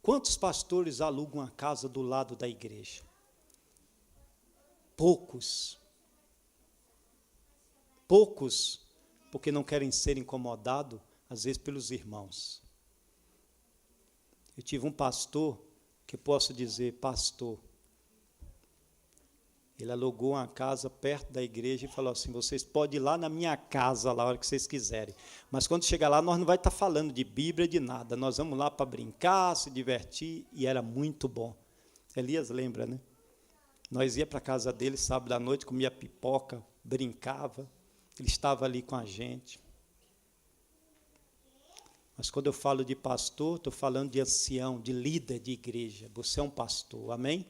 A: Quantos pastores alugam a casa do lado da igreja? Poucos. Poucos, porque não querem ser incomodados, às vezes, pelos irmãos. Eu tive um pastor, que posso dizer, pastor, ele alugou uma casa perto da igreja e falou assim, vocês podem ir lá na minha casa, lá, a hora que vocês quiserem, mas quando chegar lá, nós não vamos estar falando de Bíblia, de nada, nós vamos lá para brincar, se divertir, e era muito bom. Elias lembra, né? Nós ia para a casa dele sábado à noite, comia pipoca, brincava, ele estava ali com a gente. Mas quando eu falo de pastor, estou falando de ancião, de líder de igreja. Você é um pastor, amém?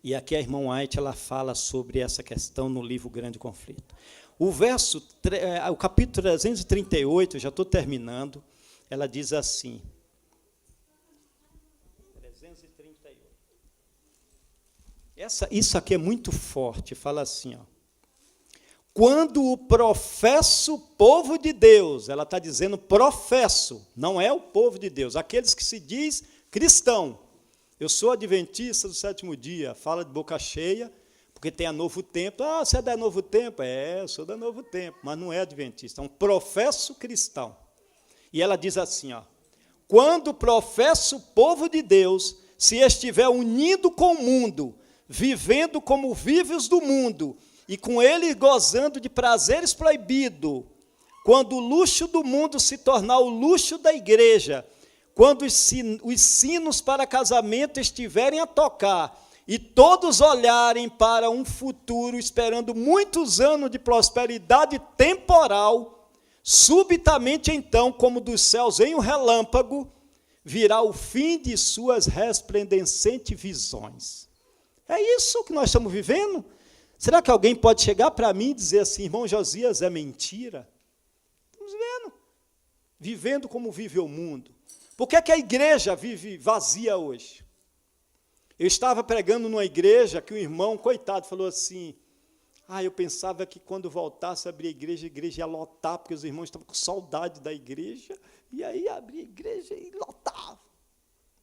A: E aqui a irmã White, ela fala sobre essa questão no livro Grande Conflito. O capítulo 338, já estou terminando, ela diz assim, 338. Isso aqui é muito forte, fala assim, ó. Quando o professo povo de Deus, ela está dizendo professo, não é o povo de Deus, aqueles que se diz cristão. Eu sou adventista do sétimo dia, fala de boca cheia, porque tem a Novo Tempo. Ah, você é da Novo Tempo? É, eu sou da Novo Tempo, mas não é adventista, é um professo cristão. E ela diz assim, ó, quando o professo povo de Deus se estiver unido com o mundo, vivendo como vive os do mundo, e com ele gozando de prazeres proibidos, quando o luxo do mundo se tornar o luxo da igreja, quando os sinos para casamento estiverem a tocar, e todos olharem para um futuro, esperando muitos anos de prosperidade temporal, subitamente então, como dos céus em um relâmpago, virá o fim de suas resplandecentes visões. É isso que nós estamos vivendo? Será que alguém pode chegar para mim e dizer assim, irmão Josias, é mentira? Estamos vendo. Vivendo como vive o mundo. Por que a igreja vive vazia hoje? Eu estava pregando numa igreja que um irmão, coitado, falou assim, eu pensava que quando voltasse a abrir a igreja ia lotar, porque os irmãos estavam com saudade da igreja, e aí abria a igreja e lotava. Não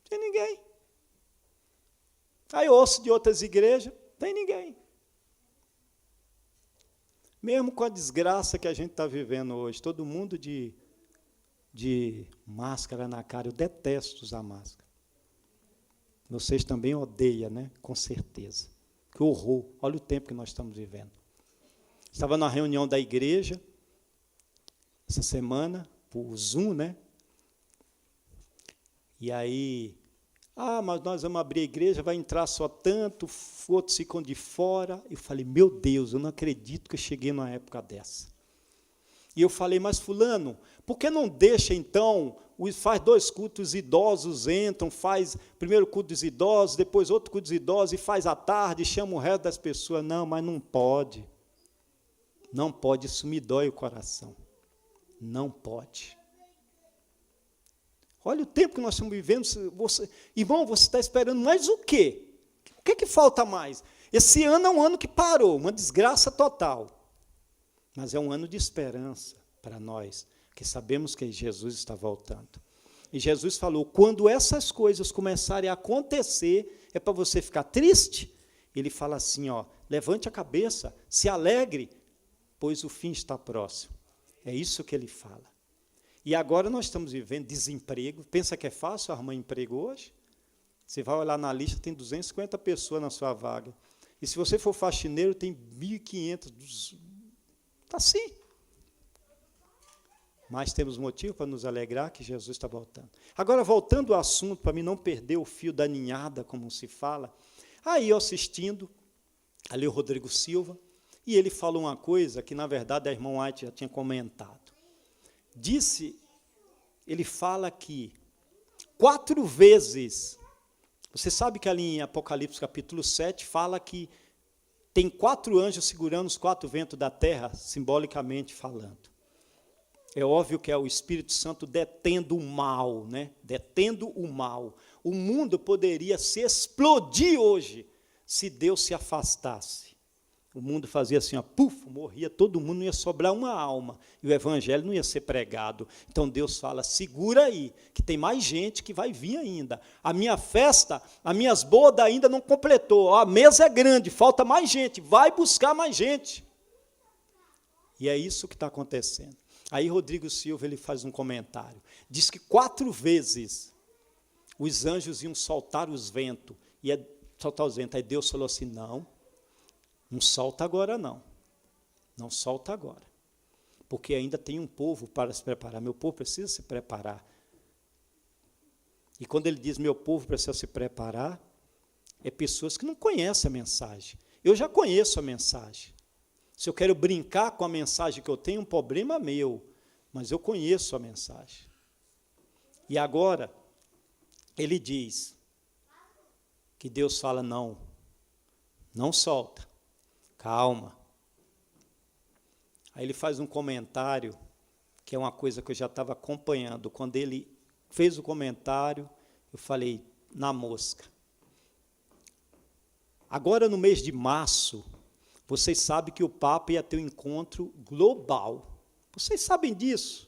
A: tem ninguém. Aí eu ouço de outras igrejas, não tem ninguém. Mesmo com a desgraça que a gente está vivendo hoje, todo mundo de máscara na cara, eu detesto usar máscara. Vocês também odeiam, né? Com certeza. Que horror, olha o tempo que nós estamos vivendo. Estava na reunião da igreja, essa semana, por Zoom, né? E aí, mas nós vamos abrir a igreja, vai entrar só tanto, outros ficam de fora. Eu falei, meu Deus, eu não acredito que eu cheguei numa época dessa. E eu falei, mas fulano, por que não deixa então, faz 2 cultos, os idosos entram, faz primeiro culto dos idosos, depois outro culto dos idosos, e faz à tarde, chama o resto das pessoas. Não, mas não pode. Não pode, isso me dói o coração. Não pode. Olha o tempo que nós estamos vivendo. Irmão, você está esperando mais o quê? O que falta mais? Esse ano é um ano que parou, uma desgraça total. Mas é um ano de esperança para nós, que sabemos que Jesus está voltando. E Jesus falou, quando essas coisas começarem a acontecer, é para você ficar triste? Ele fala assim, levante a cabeça, se alegre, pois o fim está próximo. É isso que ele fala. E agora nós estamos vivendo desemprego. Pensa que é fácil arrumar emprego hoje? Você vai olhar na lista, tem 250 pessoas na sua vaga. E se você for faxineiro, tem 1.500. Está assim. Mas temos motivo para nos alegrar que Jesus está voltando. Agora, voltando ao assunto, para mim não perder o fio da ninhada, como se fala, aí eu assistindo, ali o Rodrigo Silva, e ele falou uma coisa que, na verdade, a irmã White já tinha comentado. Ele fala que 4 vezes, você sabe que ali em Apocalipse capítulo 7, fala que tem 4 anjos segurando os 4 ventos da terra, simbolicamente falando. É óbvio que é o Espírito Santo detendo o mal, né? Detendo o mal. O mundo poderia se explodir hoje, se Deus se afastasse. O mundo fazia assim, ó, puf, morria todo mundo, não ia sobrar uma alma. E o evangelho não ia ser pregado. Então Deus fala, segura aí, que tem mais gente que vai vir ainda. A minha festa, as minhas bodas ainda não completou. A mesa é grande, falta mais gente, vai buscar mais gente. E é isso que está acontecendo. Aí Rodrigo Silva ele faz um comentário. Diz que 4 vezes os anjos iam soltar os ventos. Soltar os ventos. Aí Deus falou assim, não solta agora não. Não solta agora. Porque ainda tem um povo para se preparar. Meu povo precisa se preparar. E quando ele diz meu povo precisa se preparar, é pessoas que não conhecem a mensagem. Eu já conheço a mensagem. Se eu quero brincar com a mensagem que eu tenho, um problema meu. Mas eu conheço a mensagem. E agora, ele diz que Deus fala, não solta. Calma. Aí ele faz um comentário, que é uma coisa que eu já estava acompanhando. Quando ele fez o comentário, eu falei, na mosca. Agora, no mês de março, vocês sabem que o Papa ia ter um encontro global. Vocês sabem disso?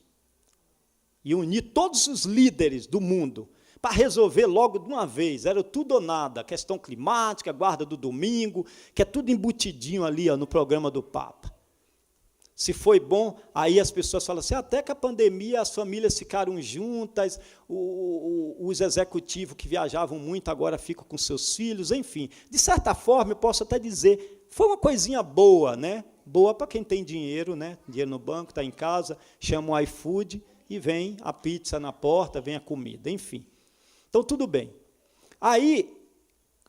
A: E unir todos os líderes do mundo para resolver logo de uma vez. Era tudo ou nada. Questão climática, guarda do domingo, que é tudo embutidinho ali no programa do Papa. Se foi bom, aí as pessoas falam assim, até que a pandemia as famílias ficaram juntas, os executivos que viajavam muito agora ficam com seus filhos, enfim. De certa forma, eu posso até dizer, foi uma coisinha boa, né? Boa para quem tem dinheiro, né? Dinheiro no banco, está em casa, chama o iFood e vem a pizza na porta, vem a comida, enfim. Então, tudo bem. Aí,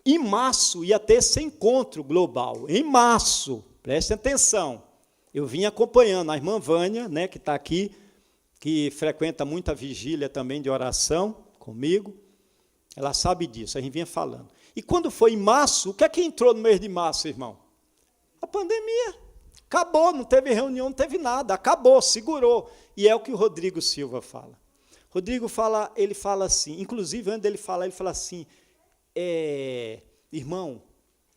A: em março, ia ter esse encontro global. Em março, prestem atenção. Eu vim acompanhando a irmã Vânia, né, que está aqui, que frequenta muita vigília também de oração comigo. Ela sabe disso, a gente vinha falando. E quando foi em março, o que é que entrou no mês de março, irmão? A pandemia. Acabou, não teve reunião, não teve nada, acabou, segurou. E é o que o Rodrigo Silva fala. Rodrigo fala, ele fala assim, inclusive antes dele falar, ele fala assim, irmão,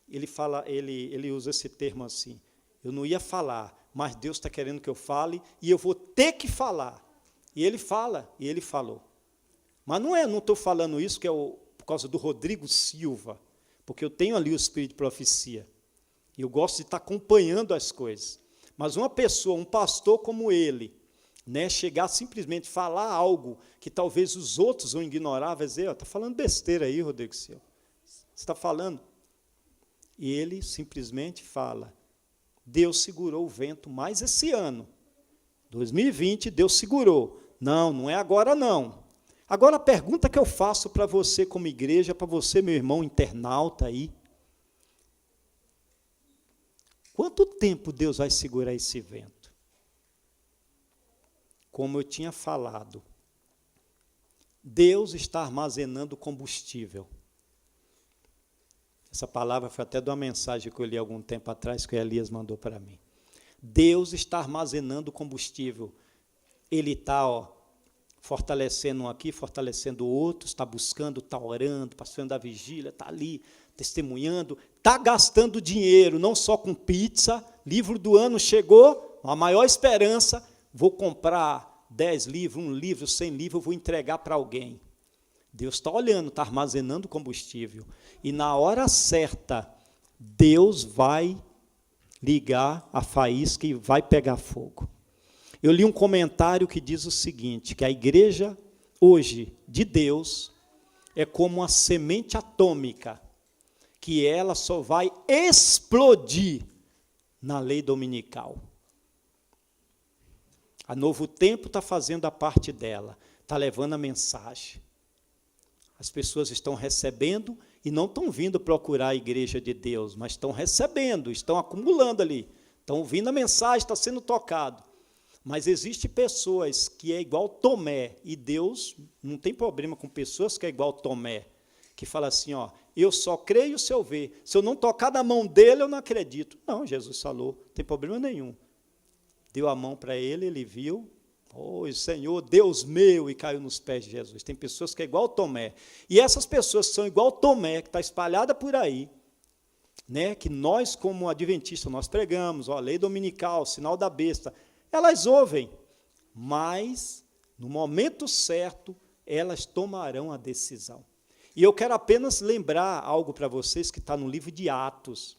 A: ele usa esse termo assim, eu não ia falar, mas Deus está querendo que eu fale e eu vou ter que falar. E ele fala, e ele falou. Mas não estou falando isso que é por causa do Rodrigo Silva, porque eu tenho ali o espírito de profecia. E eu gosto de estar acompanhando as coisas. Mas uma pessoa, um pastor como ele, né, chegar simplesmente falar algo que talvez os outros vão ignorar, vai dizer, está falando besteira aí, Rodrigo Silva. Você está falando? E ele simplesmente fala, Deus segurou o vento mais esse ano. 2020, Deus segurou. Não é agora não. Agora a pergunta que eu faço para você como igreja, para você, meu irmão internauta aí, quanto tempo Deus vai segurar esse vento? Como eu tinha falado, Deus está armazenando combustível. Essa palavra foi até de uma mensagem que eu li algum tempo atrás, que o Elias mandou para mim. Deus está armazenando combustível. Ele está fortalecendo um aqui, fortalecendo o outro, está buscando, está orando, participando da vigília, está ali, testemunhando, está gastando dinheiro, não só com pizza, livro do ano chegou, a maior esperança, vou comprar 10 livros, 1 livro, 100 livros, vou entregar para alguém. Deus está olhando, está armazenando combustível. E na hora certa, Deus vai ligar a faísca e vai pegar fogo. Eu li um comentário que diz o seguinte, que a igreja hoje de Deus é como uma semente atômica, que ela só vai explodir na lei dominical. A Novo Tempo está fazendo a parte dela, está levando a mensagem. As pessoas estão recebendo e não estão vindo procurar a igreja de Deus, mas estão recebendo, estão acumulando ali, estão ouvindo a mensagem, está sendo tocado. Mas existem pessoas que é igual Tomé, e Deus não tem problema com pessoas que é igual Tomé, que fala assim, eu só creio se eu ver, se eu não tocar na mão dele, eu não acredito. Não, Jesus falou, não tem problema nenhum. Deu a mão para ele, ele viu, Senhor, Deus meu, e caiu nos pés de Jesus. Tem pessoas que é igual Tomé. E essas pessoas que são igual Tomé, que está espalhada por aí, né, que nós, como adventistas, nós pregamos, a lei dominical, sinal da besta, elas ouvem, mas, no momento certo, elas tomarão a decisão. E eu quero apenas lembrar algo para vocês que está no livro de Atos.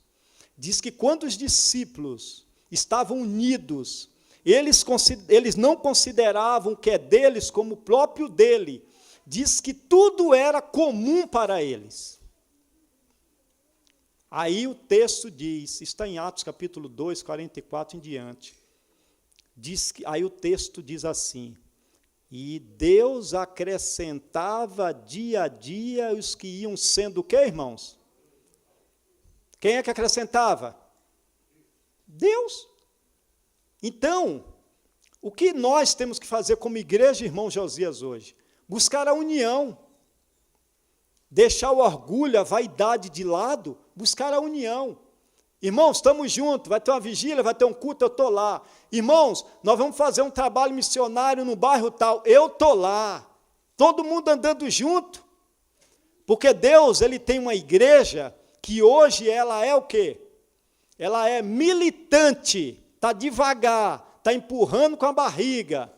A: Diz que quando os discípulos estavam unidos, eles não consideravam o que é deles como o próprio dele. Diz que tudo era comum para eles. Aí o texto diz, está em Atos capítulo 2, 44 em diante. Aí o texto diz assim: e Deus acrescentava dia a dia os que iam sendo o quê, irmãos? Quem é que acrescentava? Deus. Então, o que nós temos que fazer como igreja, irmão Josias, hoje? Buscar a união. Deixar o orgulho, a vaidade de lado, buscar a união. Irmãos, estamos juntos, vai ter uma vigília, vai ter um culto, eu estou lá. Irmãos, nós vamos fazer um trabalho missionário no bairro tal, eu estou lá. Todo mundo andando junto. Porque Deus, Ele tem uma igreja que hoje ela é o quê? Ela é militante, está devagar, está empurrando com a barriga.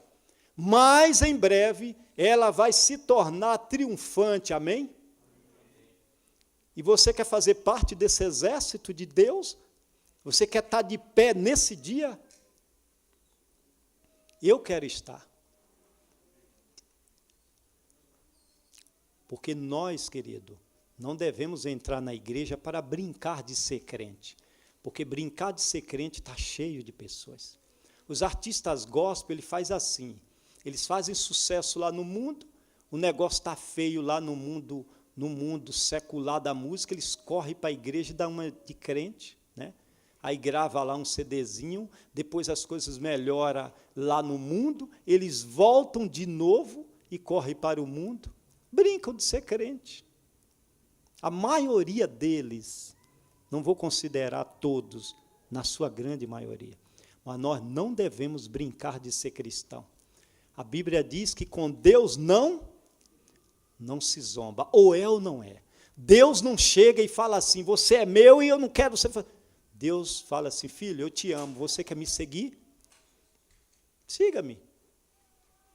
A: Mas, em breve, ela vai se tornar triunfante, amém? E você quer fazer parte desse exército de Deus? Você quer estar de pé nesse dia? Eu quero estar. Porque nós, querido, não devemos entrar na igreja para brincar de ser crente. Porque brincar de ser crente está cheio de pessoas. Os artistas gospel, ele faz assim. Eles fazem sucesso lá no mundo, o negócio está feio lá no mundo secular da música, eles correm para a igreja e dão uma de crente, né? Aí grava lá um CDzinho, depois as coisas melhoram lá no mundo, eles voltam de novo e correm para o mundo, brincam de ser crente. A maioria deles, não vou considerar todos, na sua grande maioria, mas nós não devemos brincar de ser cristão. A Bíblia diz que com Deus não se zomba, ou é ou não é. Deus não chega e fala assim, você é meu e eu não quero você. Deus fala assim, filho, eu te amo, você quer me seguir? Siga-me.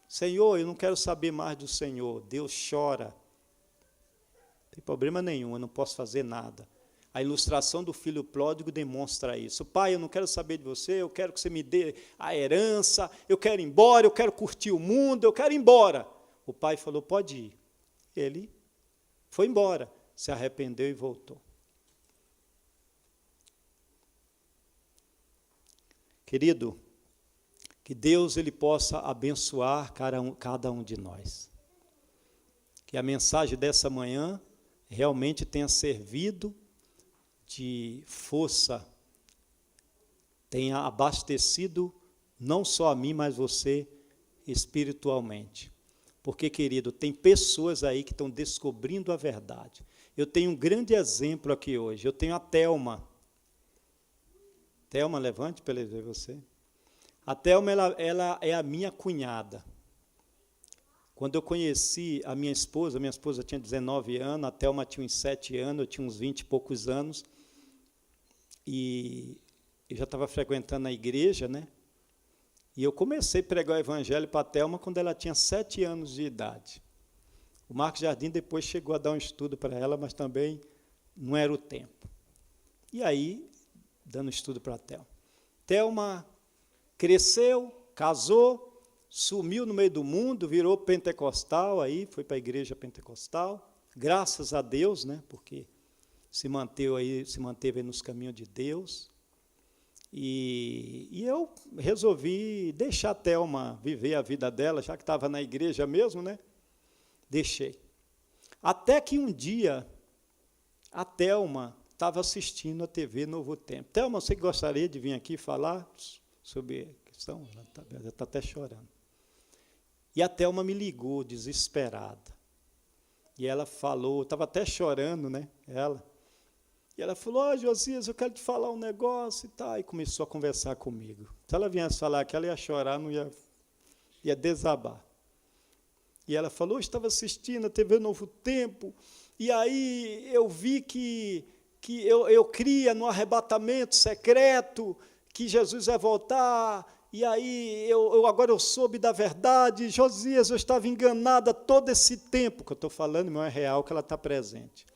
A: Senhor, eu não quero saber mais do Senhor. Deus chora. Não tem problema nenhum, eu não posso fazer nada. A ilustração do filho pródigo demonstra isso. Pai, eu não quero saber de você, eu quero que você me dê a herança, eu quero ir embora, eu quero curtir o mundo, eu quero ir embora. O pai falou, pode ir. Ele foi embora, se arrependeu e voltou. Querido, que Deus ele possa abençoar cada um de nós. Que a mensagem dessa manhã realmente tenha servido de força, tenha abastecido não só a mim, mas você espiritualmente. Porque, querido, tem pessoas aí que estão descobrindo a verdade. Eu tenho um grande exemplo aqui hoje. Eu tenho a Thelma. Thelma, levante para ele ver você. A Thelma, ela é a minha cunhada. Quando eu conheci a minha esposa tinha 19 anos, a Thelma tinha uns 7 anos, eu tinha uns 20 e poucos anos. E eu já estava frequentando a igreja, né? E eu comecei a pregar o evangelho para a Thelma quando ela tinha 7 anos de idade. O Marcos Jardim depois chegou a dar um estudo para ela, mas também não era o tempo. E aí, dando estudo para a Thelma. Thelma cresceu, casou, sumiu no meio do mundo, virou pentecostal, aí foi para a igreja pentecostal, graças a Deus, né, porque se manteve aí nos caminhos de Deus. E eu resolvi deixar a Thelma viver a vida dela, já que estava na igreja mesmo, né? Deixei. Até que um dia, a Thelma estava assistindo a TV Novo Tempo. Thelma, você gostaria de vir aqui falar sobre a questão? Ela está até chorando. E a Thelma me ligou, desesperada. E ela falou, estava até chorando, né? E ela falou, Josias, eu quero te falar um negócio e tal. E começou a conversar comigo. Se ela viesse falar que ela ia chorar, não ia desabar. E ela falou, eu estava assistindo a TV Novo Tempo, e aí eu vi que eu cria no arrebatamento secreto que Jesus vai voltar, e aí agora eu soube da verdade. Josias, eu estava enganada todo esse tempo, que eu estou falando, não é real, que ela está presente.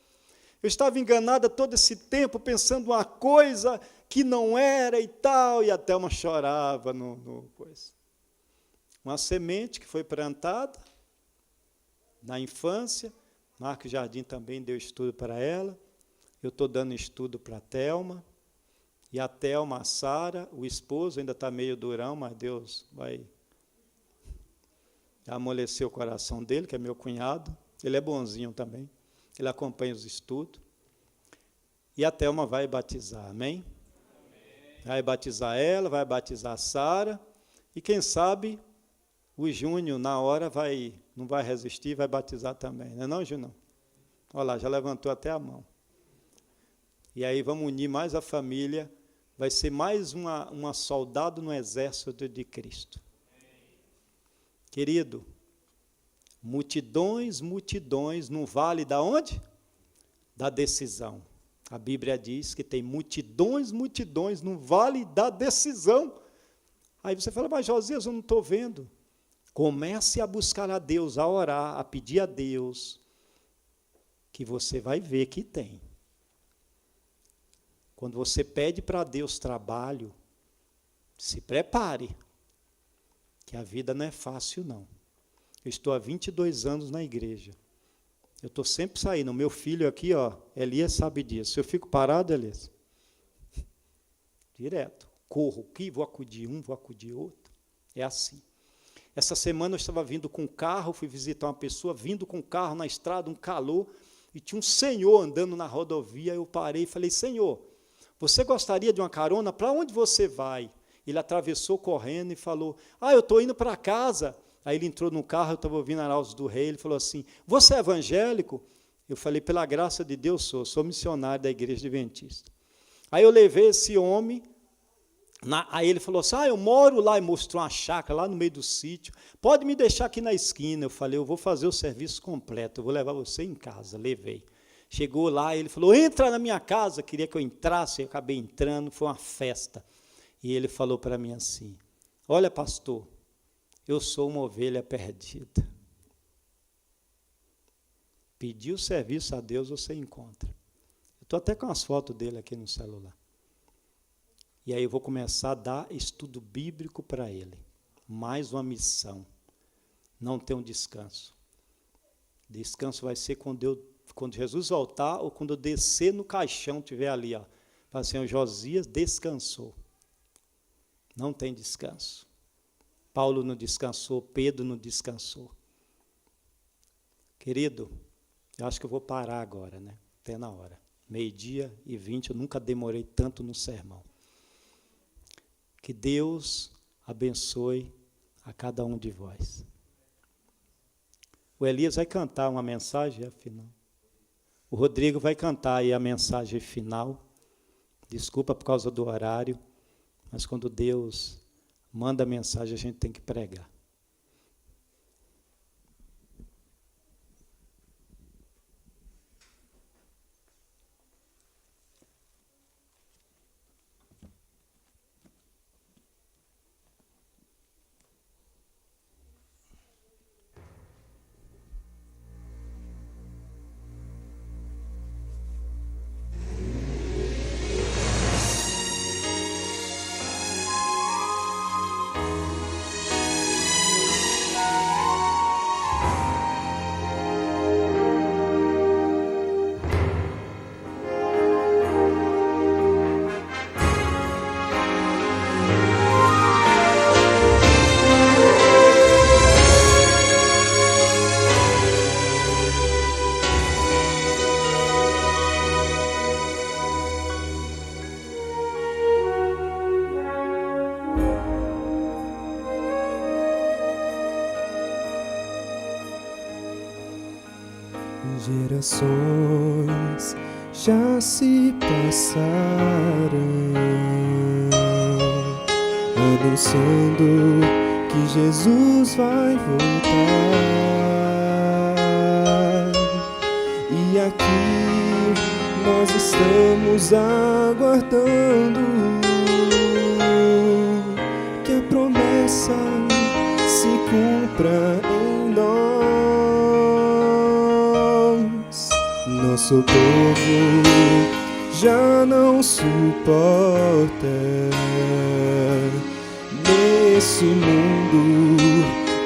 A: Eu estava enganada todo esse tempo, pensando uma coisa que não era e tal, e a Thelma chorava no coisa. Uma semente que foi plantada na infância, Marcos Jardim também deu estudo para ela, eu estou dando estudo para a Thelma, e a Thelma, a Sara, o esposo ainda está meio durão, mas Deus vai amolecer o coração dele, que é meu cunhado, ele é bonzinho também, ele acompanha os estudos, e a Thelma vai batizar, amém? Vai batizar ela, vai batizar a Sara, e quem sabe o Júnior, na hora, não vai resistir, vai batizar também, não é não, Júnior? Olha lá, já levantou até a mão. E aí vamos unir mais a família, vai ser mais uma soldado no exército de Cristo. Querido, multidões no vale da onde? Da decisão. A Bíblia diz que tem multidões no vale da decisão. Aí você fala, mas Josias, eu não estou vendo. Comece a buscar a Deus, a orar, a pedir a Deus, que você vai ver que tem. Quando você pede para Deus trabalho, se prepare, que a vida não é fácil, não. Eu estou há 22 anos na igreja. Eu estou sempre saindo. O meu filho aqui, Elias sabe disso. Se eu fico parado, Elias, direto, corro aqui, vou acudir um, vou acudir outro. É assim. Essa semana eu estava vindo com o carro, fui visitar uma pessoa, vindo com o carro na estrada, um calor, e tinha um senhor andando na rodovia. Eu parei e falei, Senhor, você gostaria de uma carona? Para onde você vai? Ele atravessou correndo e falou, eu estou indo para casa. Aí ele entrou no carro, eu estava ouvindo Arautos do Rei, ele falou assim, você é evangélico? Eu falei, pela graça de Deus sou missionário da Igreja Adventista. Aí eu levei esse homem, aí ele falou assim, eu moro lá, e mostrou uma chácara lá no meio do sítio, pode me deixar aqui na esquina. Eu falei, eu vou fazer o serviço completo, eu vou levar você em casa. Levei. Chegou lá, ele falou, entra na minha casa, queria que eu entrasse, eu acabei entrando, foi uma festa. E ele falou para mim assim, olha, pastor, eu sou uma ovelha perdida. Pedir o serviço a Deus, você encontra. Eu estou até com as fotos dele aqui no celular. E aí eu vou começar a dar estudo bíblico para ele. Mais uma missão. Não tem um descanso. Descanso vai ser quando Jesus voltar ou quando eu descer no caixão, estiver ali. Fala assim, o Josias descansou. Não tem descanso. Paulo não descansou, Pedro não descansou. Querido, eu acho que eu vou parar agora, né? Até na hora. 12:20, eu nunca demorei tanto no sermão. Que Deus abençoe a cada um de vós. O Elias vai cantar uma mensagem final. O Rodrigo vai cantar aí a mensagem final. Desculpa por causa do horário, mas quando Deus manda a mensagem, a gente tem que pregar.
B: Gerações já se passaram, anunciando que Jesus vai voltar. E aqui nós estamos aguardando que a promessa se cumpra em nós. Nosso povo já não suporta nesse mundo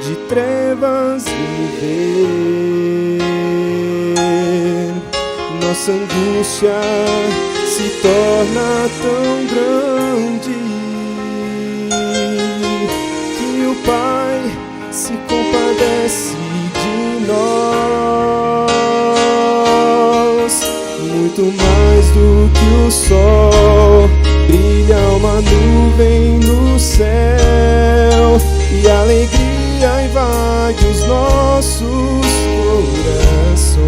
B: de trevas viver. Nossa angústia se torna tão grande que o Pai se compadece de nós. Muito mais do que o sol, brilha uma nuvem no céu e a alegria invade os nossos corações.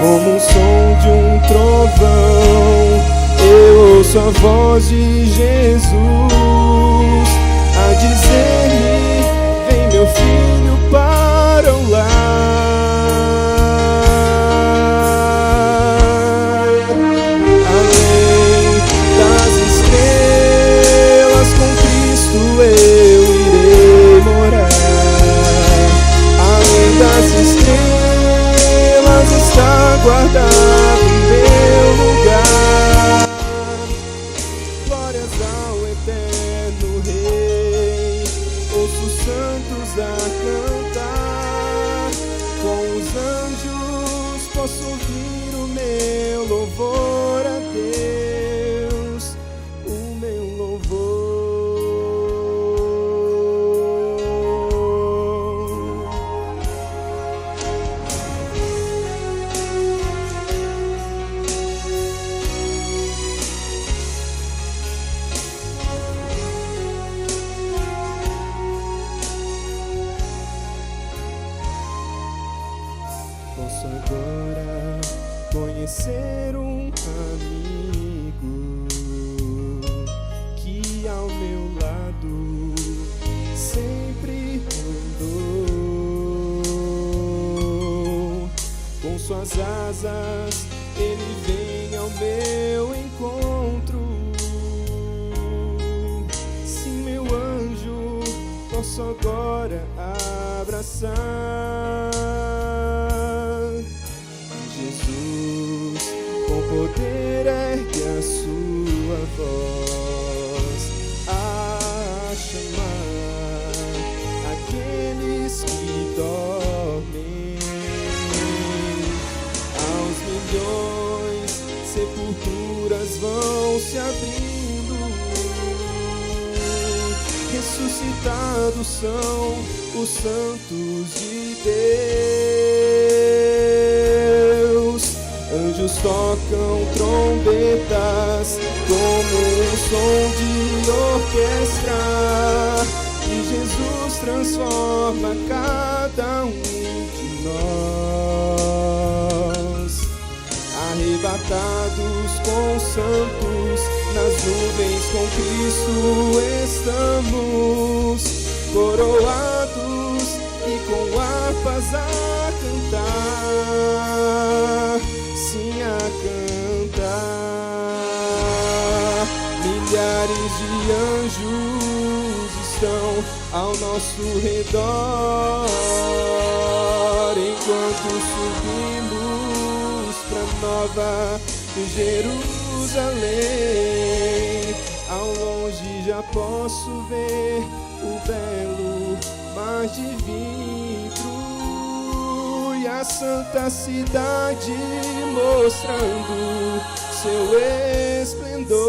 B: Como o som de um trovão, eu ouço a voz de Jesus a dizer-me: vem meu filho para o lar. Além das estrelas, com Cristo eu irei morar. Além das estrelas está guardado meu lugar. Glórias ao eterno Rei, ouço os santos a cantar. Com os anjos posso ouvir o meu louvor a Deus, o meu louvor. Posso agora conhecer um amigo que ao meu lado sempre andou. Com suas asas ele vem ao meu encontro. Sim, meu anjo, posso agora abraçar. Jesus, com poder ergue a sua voz a chamar aqueles que dormem. Aos milhões, sepulturas vão se abrindo. Ressuscitados são os santos de Deus. Anjos tocam trombetas como um som de orquestra, e Jesus transforma cada um de nós. Arrebatados com os santos, nas nuvens com Cristo estamos, coroados e com harpas a cantar. Sim, a cantar. Milhares de anjos estão ao nosso redor, enquanto subimos pra Nova Jerusalém. Ao longe já posso ver o belo mar de vidro e a santa cidade mostrando seu esplendor.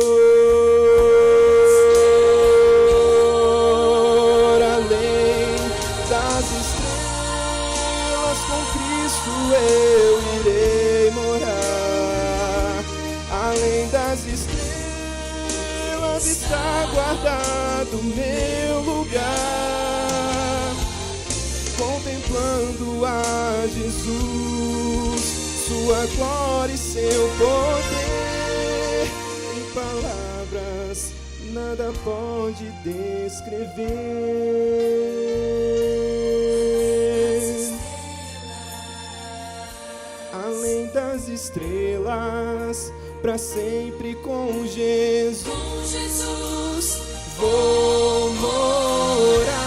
B: Além das estrelas, com Cristo eu irei morar. Além das estrelas está guardado meu lugar, contemplando a Jesus, sua glória e seu poder. Em palavras nada pode descrever. Além das as estrelas, para sempre com Jesus.
C: Com Jesus
B: Vou morar.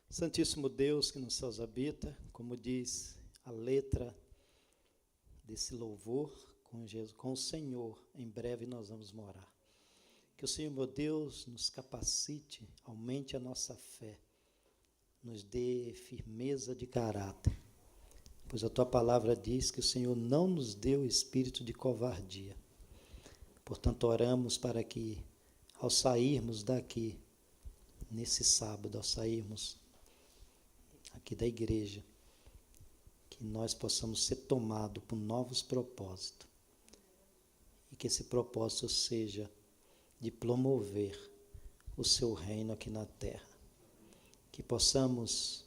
A: Santíssimo Deus que nos céus habita, como diz a letra desse louvor, com Jesus, com o Senhor, em breve nós vamos morar. Que o Senhor, meu Deus, nos capacite, aumente a nossa fé, nos dê firmeza de caráter, pois a Tua palavra diz que o Senhor não nos deu espírito de covardia. Portanto, oramos para que, ao sairmos daqui, nesse sábado, ao sairmos aqui da igreja, que nós possamos ser tomados por novos propósitos, e que esse propósito seja de promover o Seu reino aqui na terra. Que possamos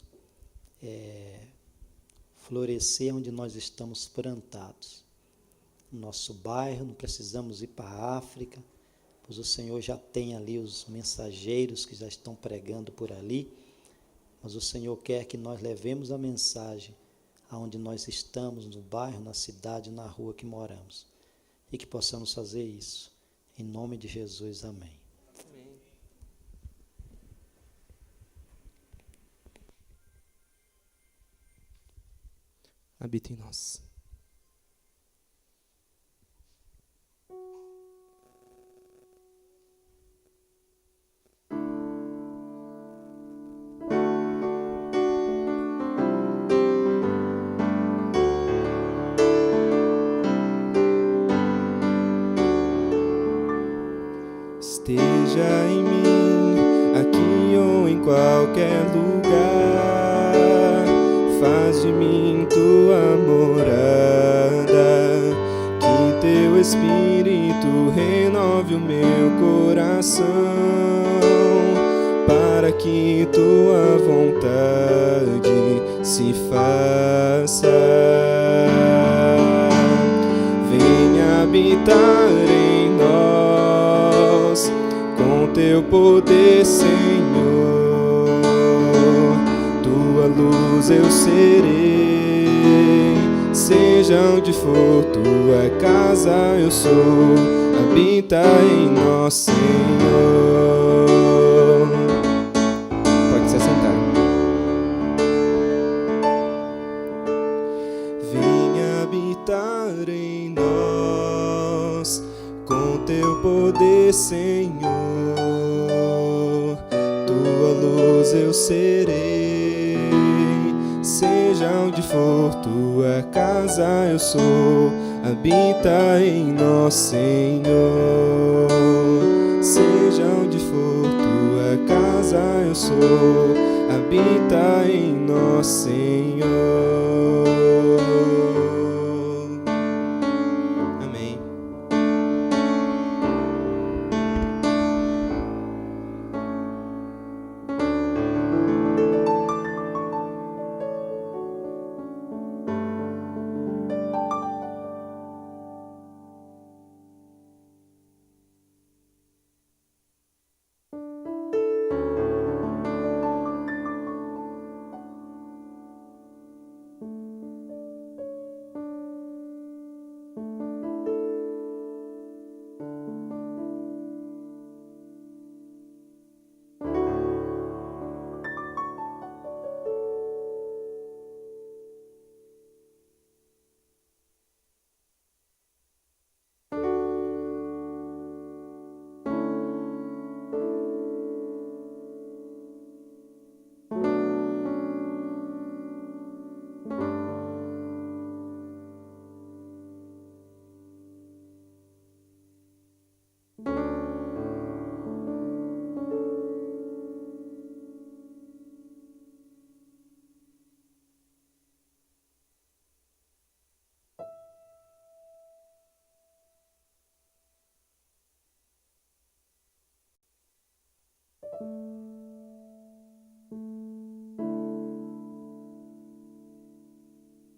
A: florescer onde nós estamos plantados. No nosso bairro, não precisamos ir para a África, pois o Senhor já tem ali os mensageiros que já estão pregando por ali, mas o Senhor quer que nós levemos a mensagem aonde nós estamos, no bairro, na cidade, na rua que moramos, e que possamos fazer isso. Em nome de Jesus, amém.
B: Amém. Habita em nós. Esteja em mim, aqui ou em qualquer lugar, faz de mim tua morada, que teu Espírito renove o meu coração, para que tua vontade se faça. Venha habitar em nós, com teu poder, Senhor, tua luz eu serei, seja onde for tua casa eu sou, habita em nós, Senhor. Pode se assentar. Venha habitar em nós, com teu poder, Senhor, tua luz eu serei, seja onde for tua casa eu sou, habita em nós, Senhor, seja onde for tua casa eu sou, habita em nós, Senhor.